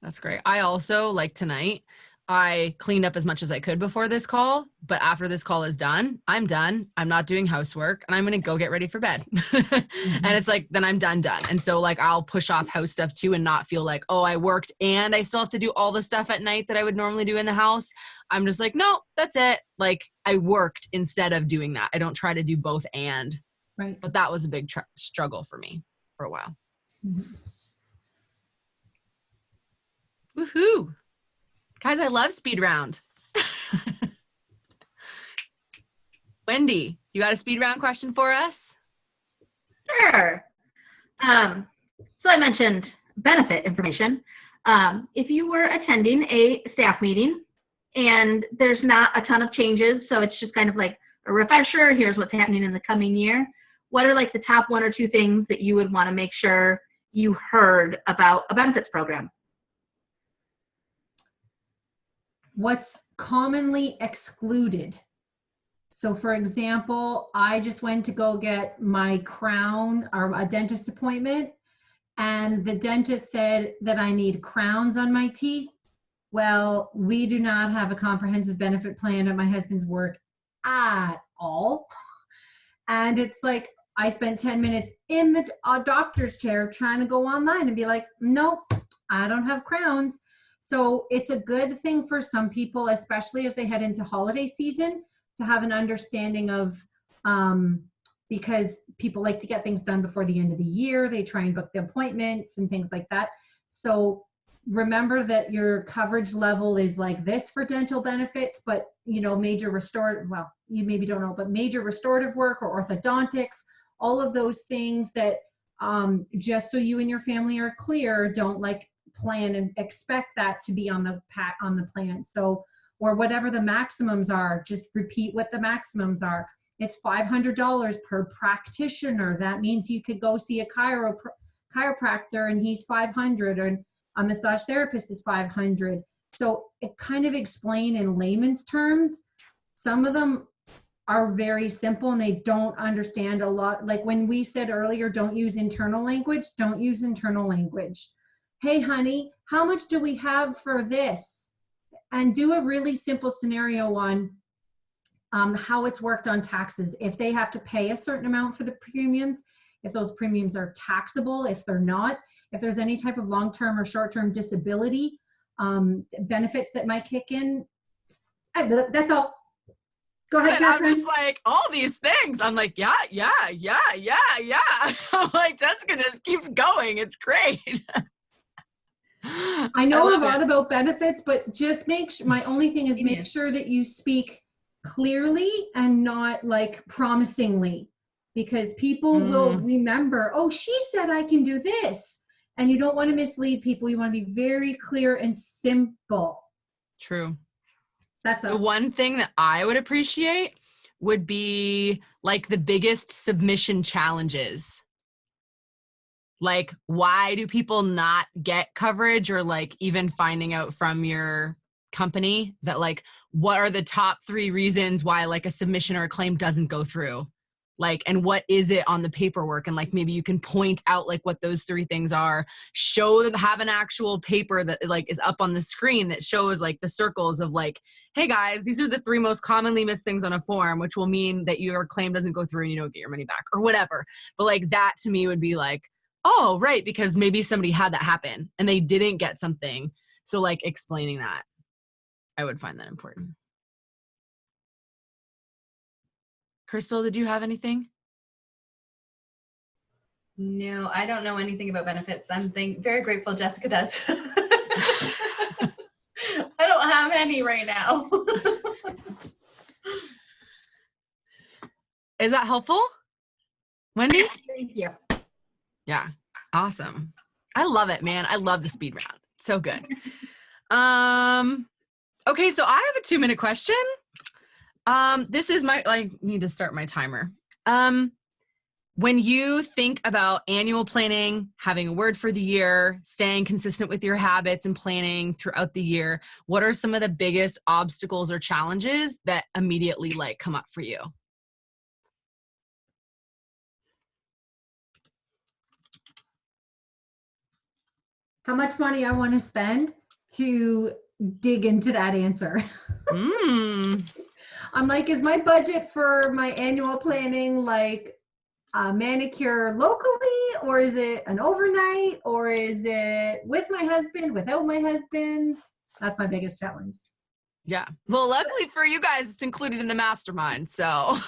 That's great. I also, like tonight, I cleaned up as much as I could before this call, but after this call is done. I'm not doing housework, and I'm going to go get ready for bed. And it's like, then I'm done. And so like, I'll push off house stuff too and not feel like, I worked and I still have to do all the stuff at night that I would normally do in the house. I'm just like, no, that's it. Like, I worked instead of doing that. I don't try to do both and. Right. But that was a big struggle for me for a while. Woohoo. Guys, I love speed round. Wendy, you got a speed round question for us? Sure. So I mentioned benefit information. If you were attending a staff meeting and there's not a ton of changes, so it's just kind of like a refresher, here's what's happening in the coming year, what are like the top 1 or 2 things that you would want to make sure you heard about a benefits program? What's commonly excluded? So for example, I just went to go get my crown or a dentist appointment, and the dentist said that I need crowns on my teeth. Well, we do not have a comprehensive benefit plan at my husband's work at all. And it's like, I spent 10 minutes in the doctor's chair trying to go online and be like, nope, I don't have crowns. So it's a good thing for some people, especially as they head into holiday season, to have an understanding of, because people like to get things done before the end of the year. They try and book the appointments and things like that. So remember that your coverage level is like this for dental benefits, but major restorative, well, you maybe don't know, but major restorative work or orthodontics, all of those things that just so you and your family are clear, don't plan and expect that to be on the plan. So, or whatever the maximums are, just repeat what the maximums are. It's $500 per practitioner. That means you could go see a chiropractor and he's $500, or a massage therapist is $500. So it kind of explain in layman's terms. Some of them are very simple and they don't understand a lot. Like when we said earlier, don't use internal language, don't use internal language. Hey, honey, how much do we have for this? And do a really simple scenario on how it's worked on taxes. If they have to pay a certain amount for the premiums, if those premiums are taxable, if they're not, if there's any type of long-term or short-term disability benefits that might kick in. That's all. Go ahead, Catherine. I'm just like, all these things. I'm like, yeah. I'm like, Jessica just keeps going. It's great. I know a lot about benefits, but just my only thing is make sure that you speak clearly and not like promisingly, because people will remember, oh, she said I can do this. And you don't want to mislead people. You want to be very clear and simple. True. That's the one thing that I would appreciate would be like the biggest submission challenges. Like, why do people not get coverage, or like even finding out from your company that like, what are the top 3 reasons why like a submission or a claim doesn't go through? Like, and what is it on the paperwork? And like, maybe you can point out like what those 3 things are, show them, have an actual paper that like is up on the screen that shows like the circles of like, hey guys, these are the 3 most commonly missed things on a form, which will mean that your claim doesn't go through and you don't get your money back or whatever. But like that to me would be like, oh, right. Because maybe somebody had that happen and they didn't get something. So like explaining that, I would find that important. Crystal, did you have anything? No, I don't know anything about benefits. I'm very grateful Jessica does. I don't have any right now. Is that helpful? Wendy? Thank you. Yeah. Awesome. I love it, man. I love the speed round. So good. Okay, so I have a 2-minute question. This is I need to start my timer. When you think about annual planning, having a word for the year, staying consistent with your habits and planning throughout the year, what are some of the biggest obstacles or challenges that immediately like come up for you? How much money I want to spend to dig into that answer. I'm like, is my budget for my annual planning like a manicure locally, or is it an overnight, or is it with my husband, without my husband? That's my biggest challenge. Yeah. Well, luckily for you guys, it's included in the mastermind. So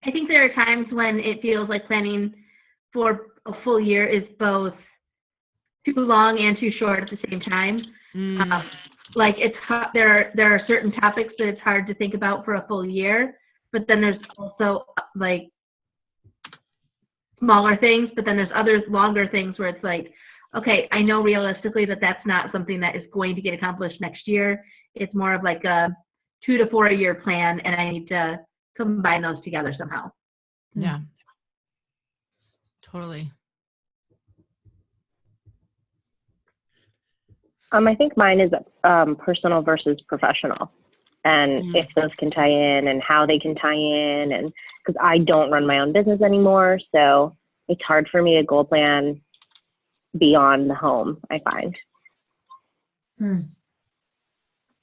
I think there are times when it feels like planning for a full year is both too long and too short at the same time. Like it's there are certain topics that it's hard to think about for a full year, but then there's also like smaller things, but then there's other longer things where it's like, okay, I know realistically that that's not something that is going to get accomplished next year. It's more of like a 2 to 4 year plan, and I need to combine those together somehow. Yeah. Totally. I think mine is personal versus professional, and if those can tie in and how they can tie in, and because I don't run my own business anymore, so it's hard for me to goal plan beyond the home, I find.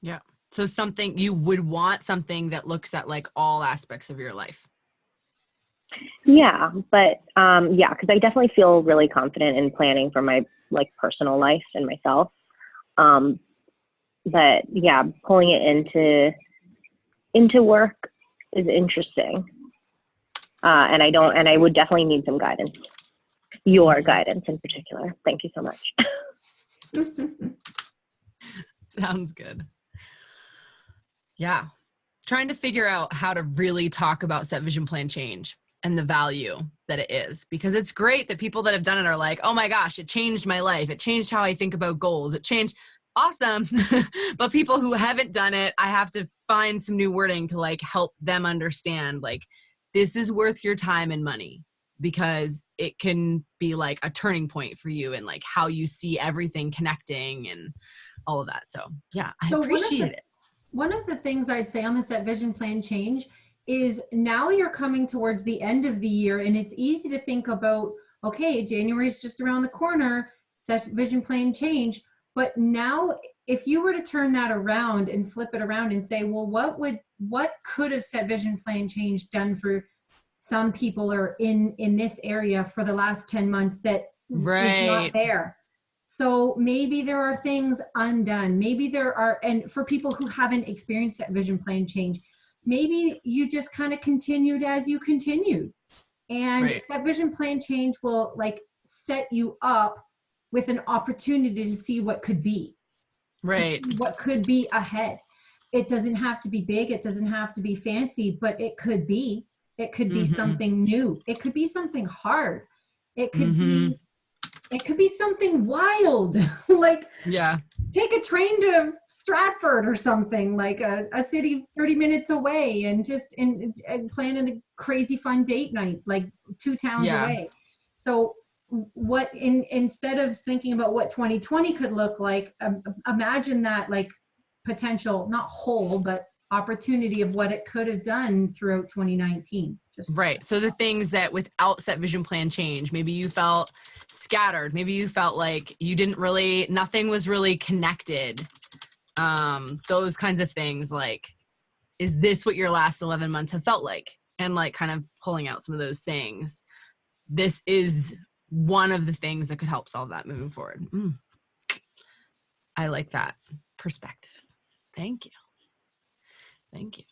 Yeah. So something you would want something that looks at like all aspects of your life. Yeah, but because I definitely feel really confident in planning for my like personal life and myself. But yeah, pulling it into work is interesting. And I would definitely need some guidance. Your guidance in particular. Thank you so much. Sounds good. Yeah. Trying to figure out how to really talk about set vision plan change and the value that it is, because it's great that people that have done it are like, oh my gosh, it changed my life. It changed how I think about goals. It changed. Awesome. But people who haven't done it, I have to find some new wording to like help them understand, like, this is worth your time and money. because it can be like a turning point for you and like how you see everything connecting and all of that. So yeah, I appreciate it. One of the things I'd say on the Set Vision Plan change is now you're coming towards the end of the year, and it's easy to think about, okay, January is just around the corner, Set Vision Plan change. But now if you were to turn that around and flip it around and say, well, what could have Set Vision Plan change done for some people or in this area for the last 10 months that is not there? So maybe there are things undone. Maybe there are, and for people who haven't experienced Set Vision Plan change, maybe you just kind of continued as you continued. And Set Vision Plan change will like set you up with an opportunity to see what could be. Right. What could be ahead. It doesn't have to be big. It doesn't have to be fancy, but it could be. It could be something new. It could be something hard. It could be something wild. Like take a train to Stratford or something, like a city 30 minutes away, and just and planning a crazy fun date night, like 2 towns away. So what instead of thinking about what 2020 could look like, imagine that like potential, not whole, but opportunity of what it could have done throughout 2019. So the things that without Set Vision Plan change, maybe you felt scattered, maybe you felt like you didn't really, nothing was really connected. Those kinds of things, like, is this what your last 11 months have felt like? And like kind of pulling out some of those things. This is one of the things that could help solve that moving forward. I like that perspective. Thank you. Thank you.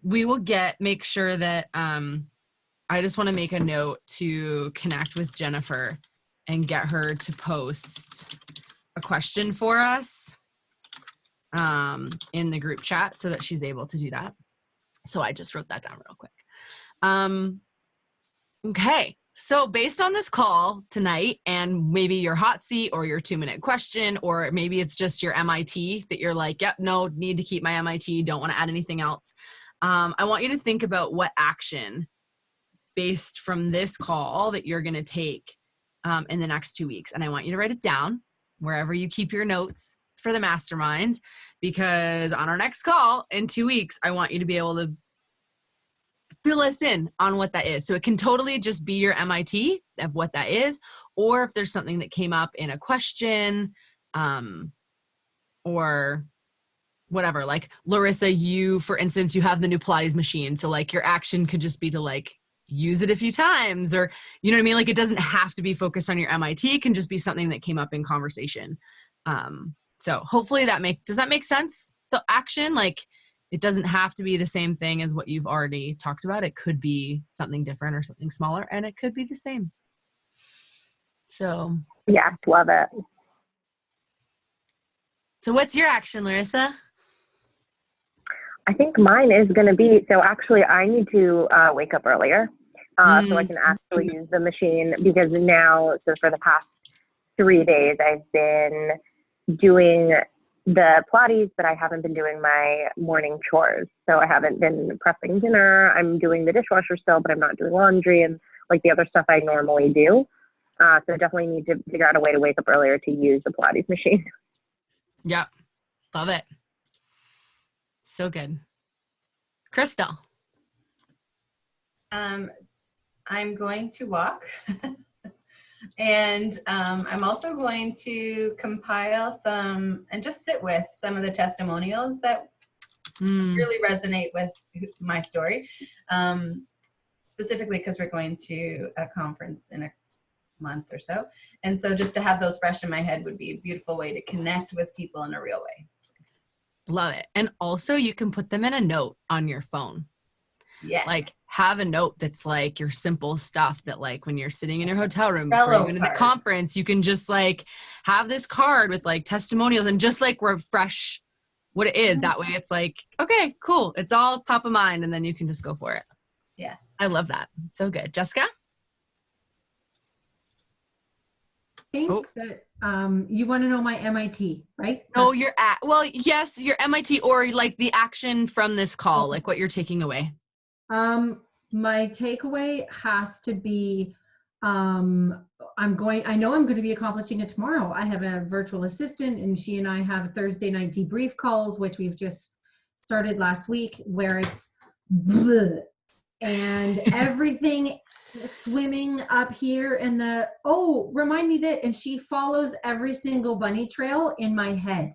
We will make sure that, I just want to make a note to connect with Jennifer and get her to post a question for us, in the group chat so that she's able to do that. So I just wrote that down real quick. Okay. So based on this call tonight and maybe your hot seat or your 2-minute question, or maybe it's just your MIT that you're like, yep, no, need to keep my MIT, don't want to add anything else. I want you to think about what action based from this call that you're going to take in the next 2 weeks. And I want you to write it down wherever you keep your notes for the mastermind, because on our next call in 2 weeks, I want you to be able to fill us in on what that is. So it can totally just be your MIT of what that is, or if there's something that came up in a question, or whatever, like Larissa, you, for instance, you have the new Pilates machine. So like your action could just be to like use it a few times, or, you know what I mean? Like it doesn't have to be focused on your MIT. It can just be something that came up in conversation. So hopefully does that make sense? The action, like, it doesn't have to be the same thing as what you've already talked about. It could be something different or something smaller, and it could be the same. So yeah, love it. So what's your action, Larissa? I think mine is going to be, so actually I need to wake up earlier so I can actually use the machine, because now, so for the past 3 days, I've been doing the Pilates, but I haven't been doing my morning chores. So I haven't been prepping dinner. I'm doing the dishwasher still, but I'm not doing laundry and like the other stuff I normally do. So I definitely need to figure out a way to wake up earlier to use the Pilates machine. Yep. Love it. So good. Crystal. I'm going to walk. And I'm also going to compile some and just sit with some of the testimonials that really resonate with my story, specifically because we're going to a conference in a month or so. And so just to have those fresh in my head would be a beautiful way to connect with people in a real way. Love it. And also you can put them in a note on your phone. Yeah. Like have a note that's like your simple stuff that like when you're sitting in your hotel room before you go to the conference, you can just like have this card with like testimonials and just like refresh what it is. That way it's like, okay, cool. It's all top of mind. And then you can just go for it. Yeah. I love that. So good. Jessica? I think that you want to know my MIT, right? No, yes, your MIT or like the action from this call, like what you're taking away. my takeaway has to be, I know I'm going to be accomplishing it tomorrow. I have a virtual assistant, and she and I have Thursday night debrief calls, which we've just started last week, where it's bleh, and everything swimming up here and remind me that, and she follows every single bunny trail in my head.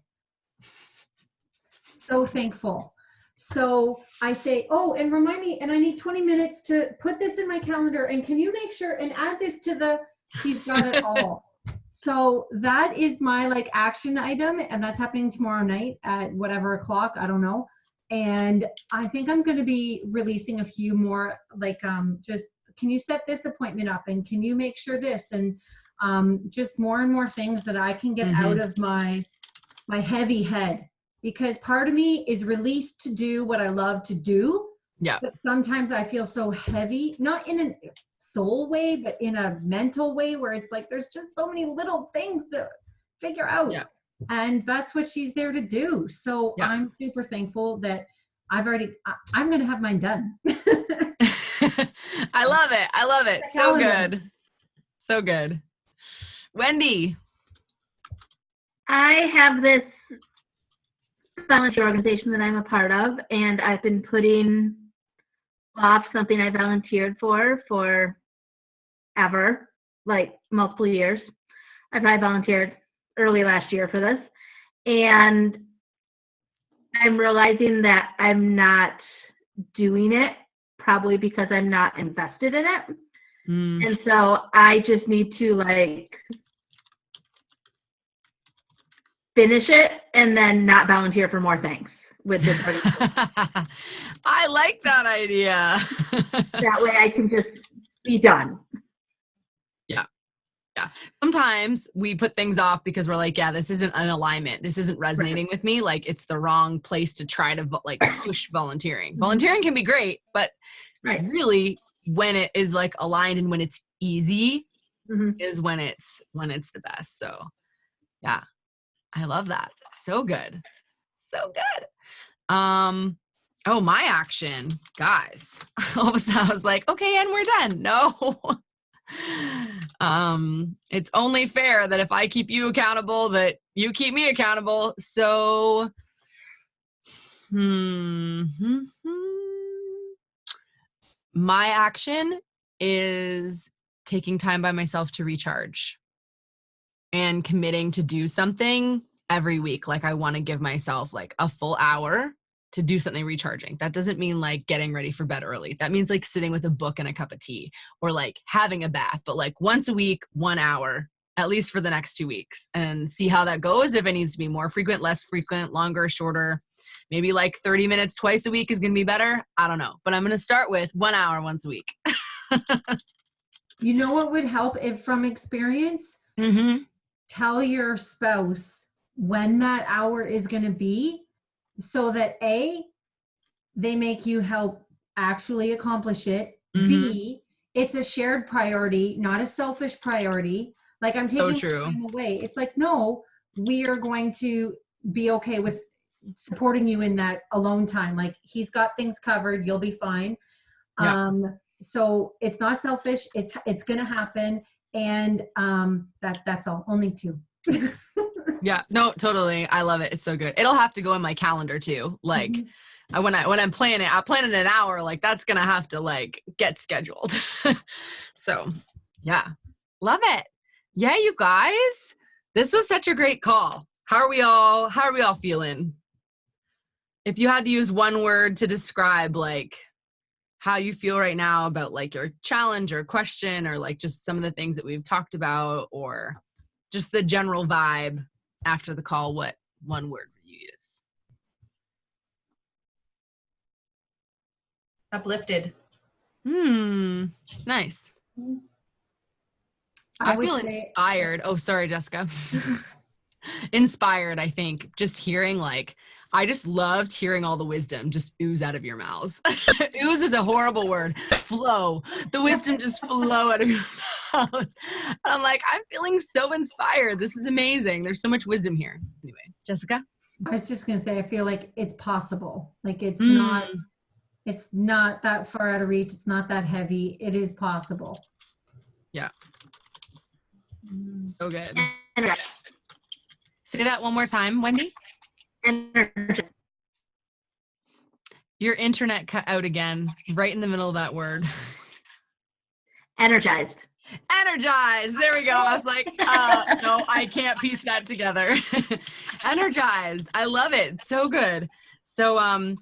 So thankful. So I say, and remind me, and I need 20 minutes to put this in my calendar, and can you make sure and add this to she's got it all. So that is my like action item, and that's happening tomorrow night at whatever o'clock, I don't know. And I think I'm going to be releasing a few more, like, just, can you set this appointment up, and can you make sure this, and just more and more things that I can get out of my heavy head, because part of me is released to do what I love to do. Yeah. But sometimes I feel so heavy, not in a soul way, but in a mental way, where it's like, there's just so many little things to figure out. Yeah. And that's what she's there to do. So I'm super thankful that I'm going to have mine done. I love it. I love it. So good. So good. Wendy. I have this volunteer organization that I'm a part of, and I've been putting off something I volunteered for ever, like multiple years. I probably volunteered early last year for this, and I'm realizing that I'm not doing it, probably because I'm not invested in it. And so I just need to like finish it and then not volunteer for more things with this organization. I like that idea. That way I can just be done. Yeah. Sometimes we put things off because we're like, this isn't an alignment. This isn't resonating with me. Like, it's the wrong place to try to like push volunteering. Volunteering can be great, but really when it is like aligned and when it's easy is when it's the best. So yeah, I love that. So good. So good. My action, guys. All of a sudden I was like, okay, and we're done. No. It's only fair that if I keep you accountable, that you keep me accountable. So, my action is taking time by myself to recharge and committing to do something every week. Like, I want to give myself like a full hour to do something recharging. That doesn't mean like getting ready for bed early. That means like sitting with a book and a cup of tea, or like having a bath, but like once a week, 1 hour, at least for the next 2 weeks, and see how that goes. If it needs to be more frequent, less frequent, longer, shorter, maybe like 30 minutes twice a week is going to be better. I don't know, but I'm going to start with 1 hour once a week. You know what would help if from experience? Tell your spouse when that hour is going to be, so that A, they make you help actually accomplish it. B, it's a shared priority, not a selfish priority. Like, I'm taking time away. It's like, no, we are going to be okay with supporting you in that alone time. Like, he's got things covered. You'll be fine. Yeah. So it's not selfish. It's going to happen. And that's all. Only 2. Yeah, no, totally. I love it. It's so good. It'll have to go in my calendar too. Like, when I'm planning, I plan it an hour. Like, that's gonna have to like get scheduled. So, yeah, love it. Yeah, you guys, this was such a great call. How are we all feeling? If you had to use one word to describe like how you feel right now about like your challenge or question, or like just some of the things that we've talked about, or just the general vibe after the call, what one word would you use? Uplifted. Nice. I feel inspired. Oh, sorry, Jessica. Inspired, I think, just hearing like, I just loved hearing all the wisdom just ooze out of your mouths. Ooze is a horrible word. Flow. The wisdom just flow out of your mouths. And I'm like, I'm feeling so inspired. This is amazing. There's so much wisdom here. Anyway, Jessica? I was just going to say, I feel like it's possible. Like, it's not It's not that far out of reach. It's not that heavy. It is possible. Yeah. So good. Energized. Say that one more time, Wendy. Energized. Your internet cut out again, right in the middle of that word. Energized. Energized. There we go. I was like, no, I can't piece that together. Energized. I love it. So good. So,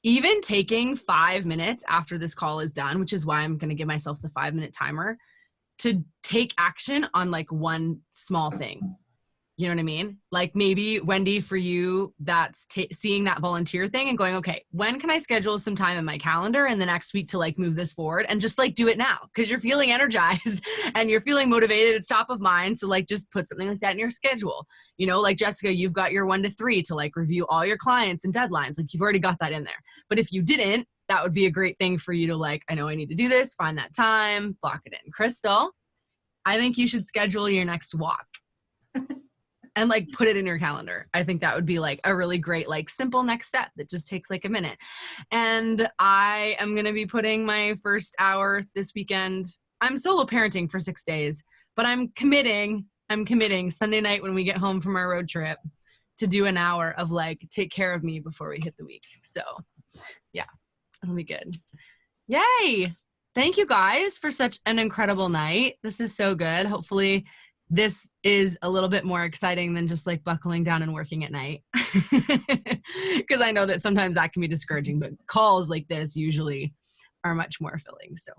even taking 5 minutes after this call is done, which is why I'm going to give myself the 5-minute timer to take action on like one small thing. You know what I mean? Like maybe, Wendy, for you, that's seeing that volunteer thing and going, okay, when can I schedule some time in my calendar in the next week to like move this forward, and just like do it now because you're feeling energized and you're feeling motivated. It's top of mind. So like just put something like that in your schedule. You know, like Jessica, you've got your 1 to 3 to like review all your clients and deadlines. Like you've already got that in there. But if you didn't, that would be a great thing for you to like, I know I need to do this, find that time, block it in. Crystal, I think you should schedule your next walk. And like put it in your calendar. I think that would be like a really great, like simple next step that just takes like a minute. And I am going to be putting my first hour this weekend. I'm solo parenting for 6 days, but I'm committing Sunday night when we get home from our road trip to do an hour of like, take care of me before we hit the week. So yeah, it'll be good. Yay. Thank you guys for such an incredible night. This is so good. Hopefully this is a little bit more exciting than just like buckling down and working at night. Because I know that sometimes that can be discouraging, but calls like this usually are much more filling. So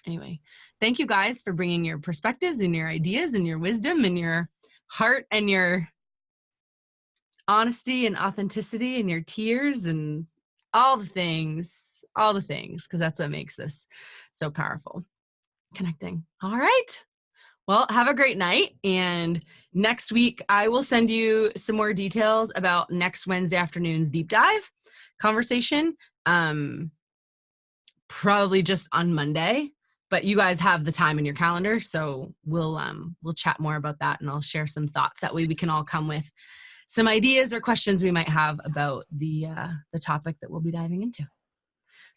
anyway, thank you guys for bringing your perspectives and your ideas and your wisdom and your heart and your honesty and authenticity and your tears and all the things, because that's what makes this so powerful. Connecting. All right. Well, have a great night. And next week, I will send you some more details about next Wednesday afternoon's deep dive conversation. Probably just on Monday, but you guys have the time in your calendar. So we'll chat more about that, and I'll share some thoughts. That way we can all come with some ideas or questions we might have about the topic that we'll be diving into.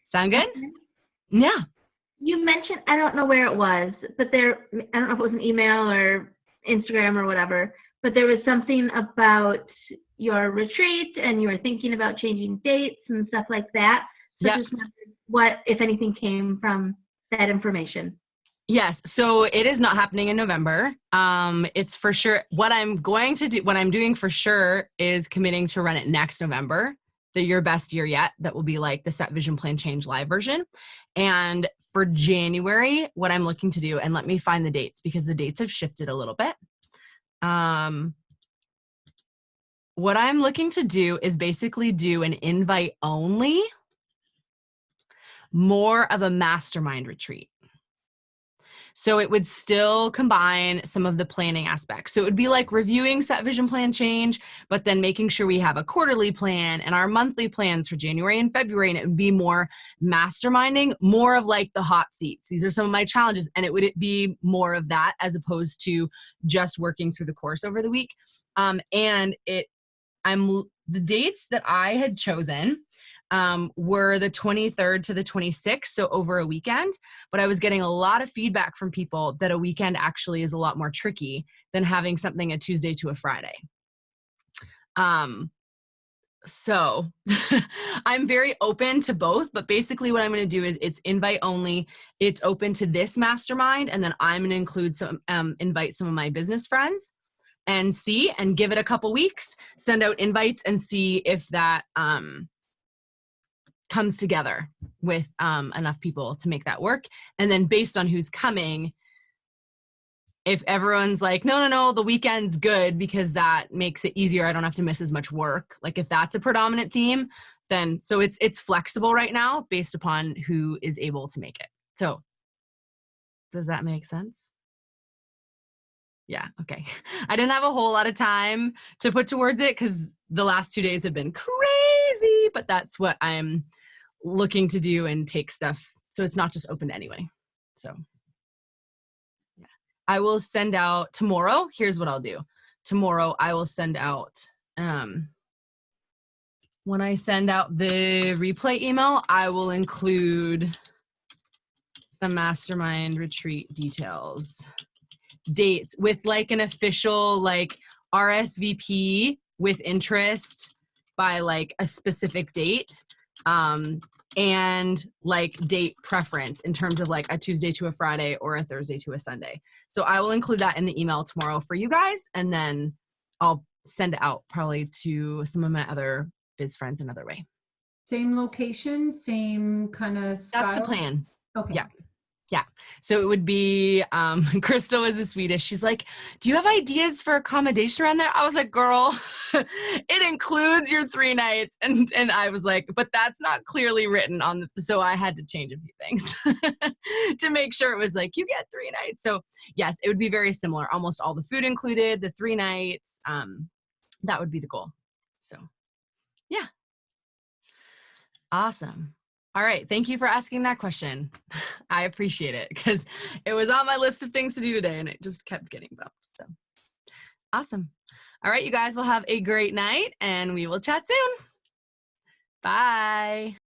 Sound good? Yeah. You mentioned, I don't know where it was, but I don't know if it was an email or Instagram or whatever, but there was something about your retreat and you were thinking about changing dates and stuff like that. So Yep. just wondered what, if anything, came from that information. Yes. So it is not happening in November. It's for sure. What I'm doing for sure is committing to run it next November, the Your Best Year Yet. That will be like the Set Vision Plan Change live version. And for January, what I'm looking to do, and let me find the dates because the dates have shifted a little bit. What I'm looking to do is basically do an invite only, more of a mastermind retreat. So it would still combine some of the planning aspects. So it would be like reviewing Set Vision Plan Change, but then making sure we have a quarterly plan and our monthly plans for January and February. And it would be more masterminding, more of like the hot seats. These are some of my challenges. And it would be more of that as opposed to just working through the course over the week. The dates that I had chosen were the 23rd to the 26th, so over a weekend. But I was getting a lot of feedback from people that a weekend actually is a lot more tricky than having something a Tuesday to a Friday. So I'm very open to both, but basically what I'm going to do is it's invite only. It's open to this mastermind, and then I'm going to include invite some of my business friends and give it a couple weeks, send out invites and see if that comes together with enough people to make that work. And then based on who's coming, if everyone's like, no, the weekend's good because that makes it easier, I don't have to miss as much work. Like if that's a predominant theme, then so it's flexible right now based upon who is able to make it. So does that make sense? Yeah. Okay. I didn't have a whole lot of time to put towards it because the last 2 days have been crazy, but that's what I'm looking to do and take stuff. So it's not just open to anybody. So yeah, I will send out tomorrow. Here's what I'll do. Tomorrow I will send out, one when I send out the replay email, I will include some mastermind retreat details, dates with like an official like RSVP with interest by like a specific date, and like date preference in terms of like a Tuesday to a Friday or a Thursday to a Sunday. So I will include that in the email tomorrow for you guys, and then I'll send it out probably to some of my other biz friends another way. Same location, same kind of style? That's the plan. Okay. Yeah. Yeah. So it would be, Crystal is a Swedish. She's like, do you have ideas for accommodation around there? I was like, girl, it includes your 3 nights. And I was like, but that's not clearly written on so I had to change a few things to make sure it was like, you get 3 nights. So yes, it would be very similar. Almost all the food included, the 3 nights. That would be the goal. So yeah. Awesome. All right. Thank you for asking that question. I appreciate it because it was on my list of things to do today and it just kept getting bumped. So awesome. All right, you guys will have a great night and we will chat soon. Bye.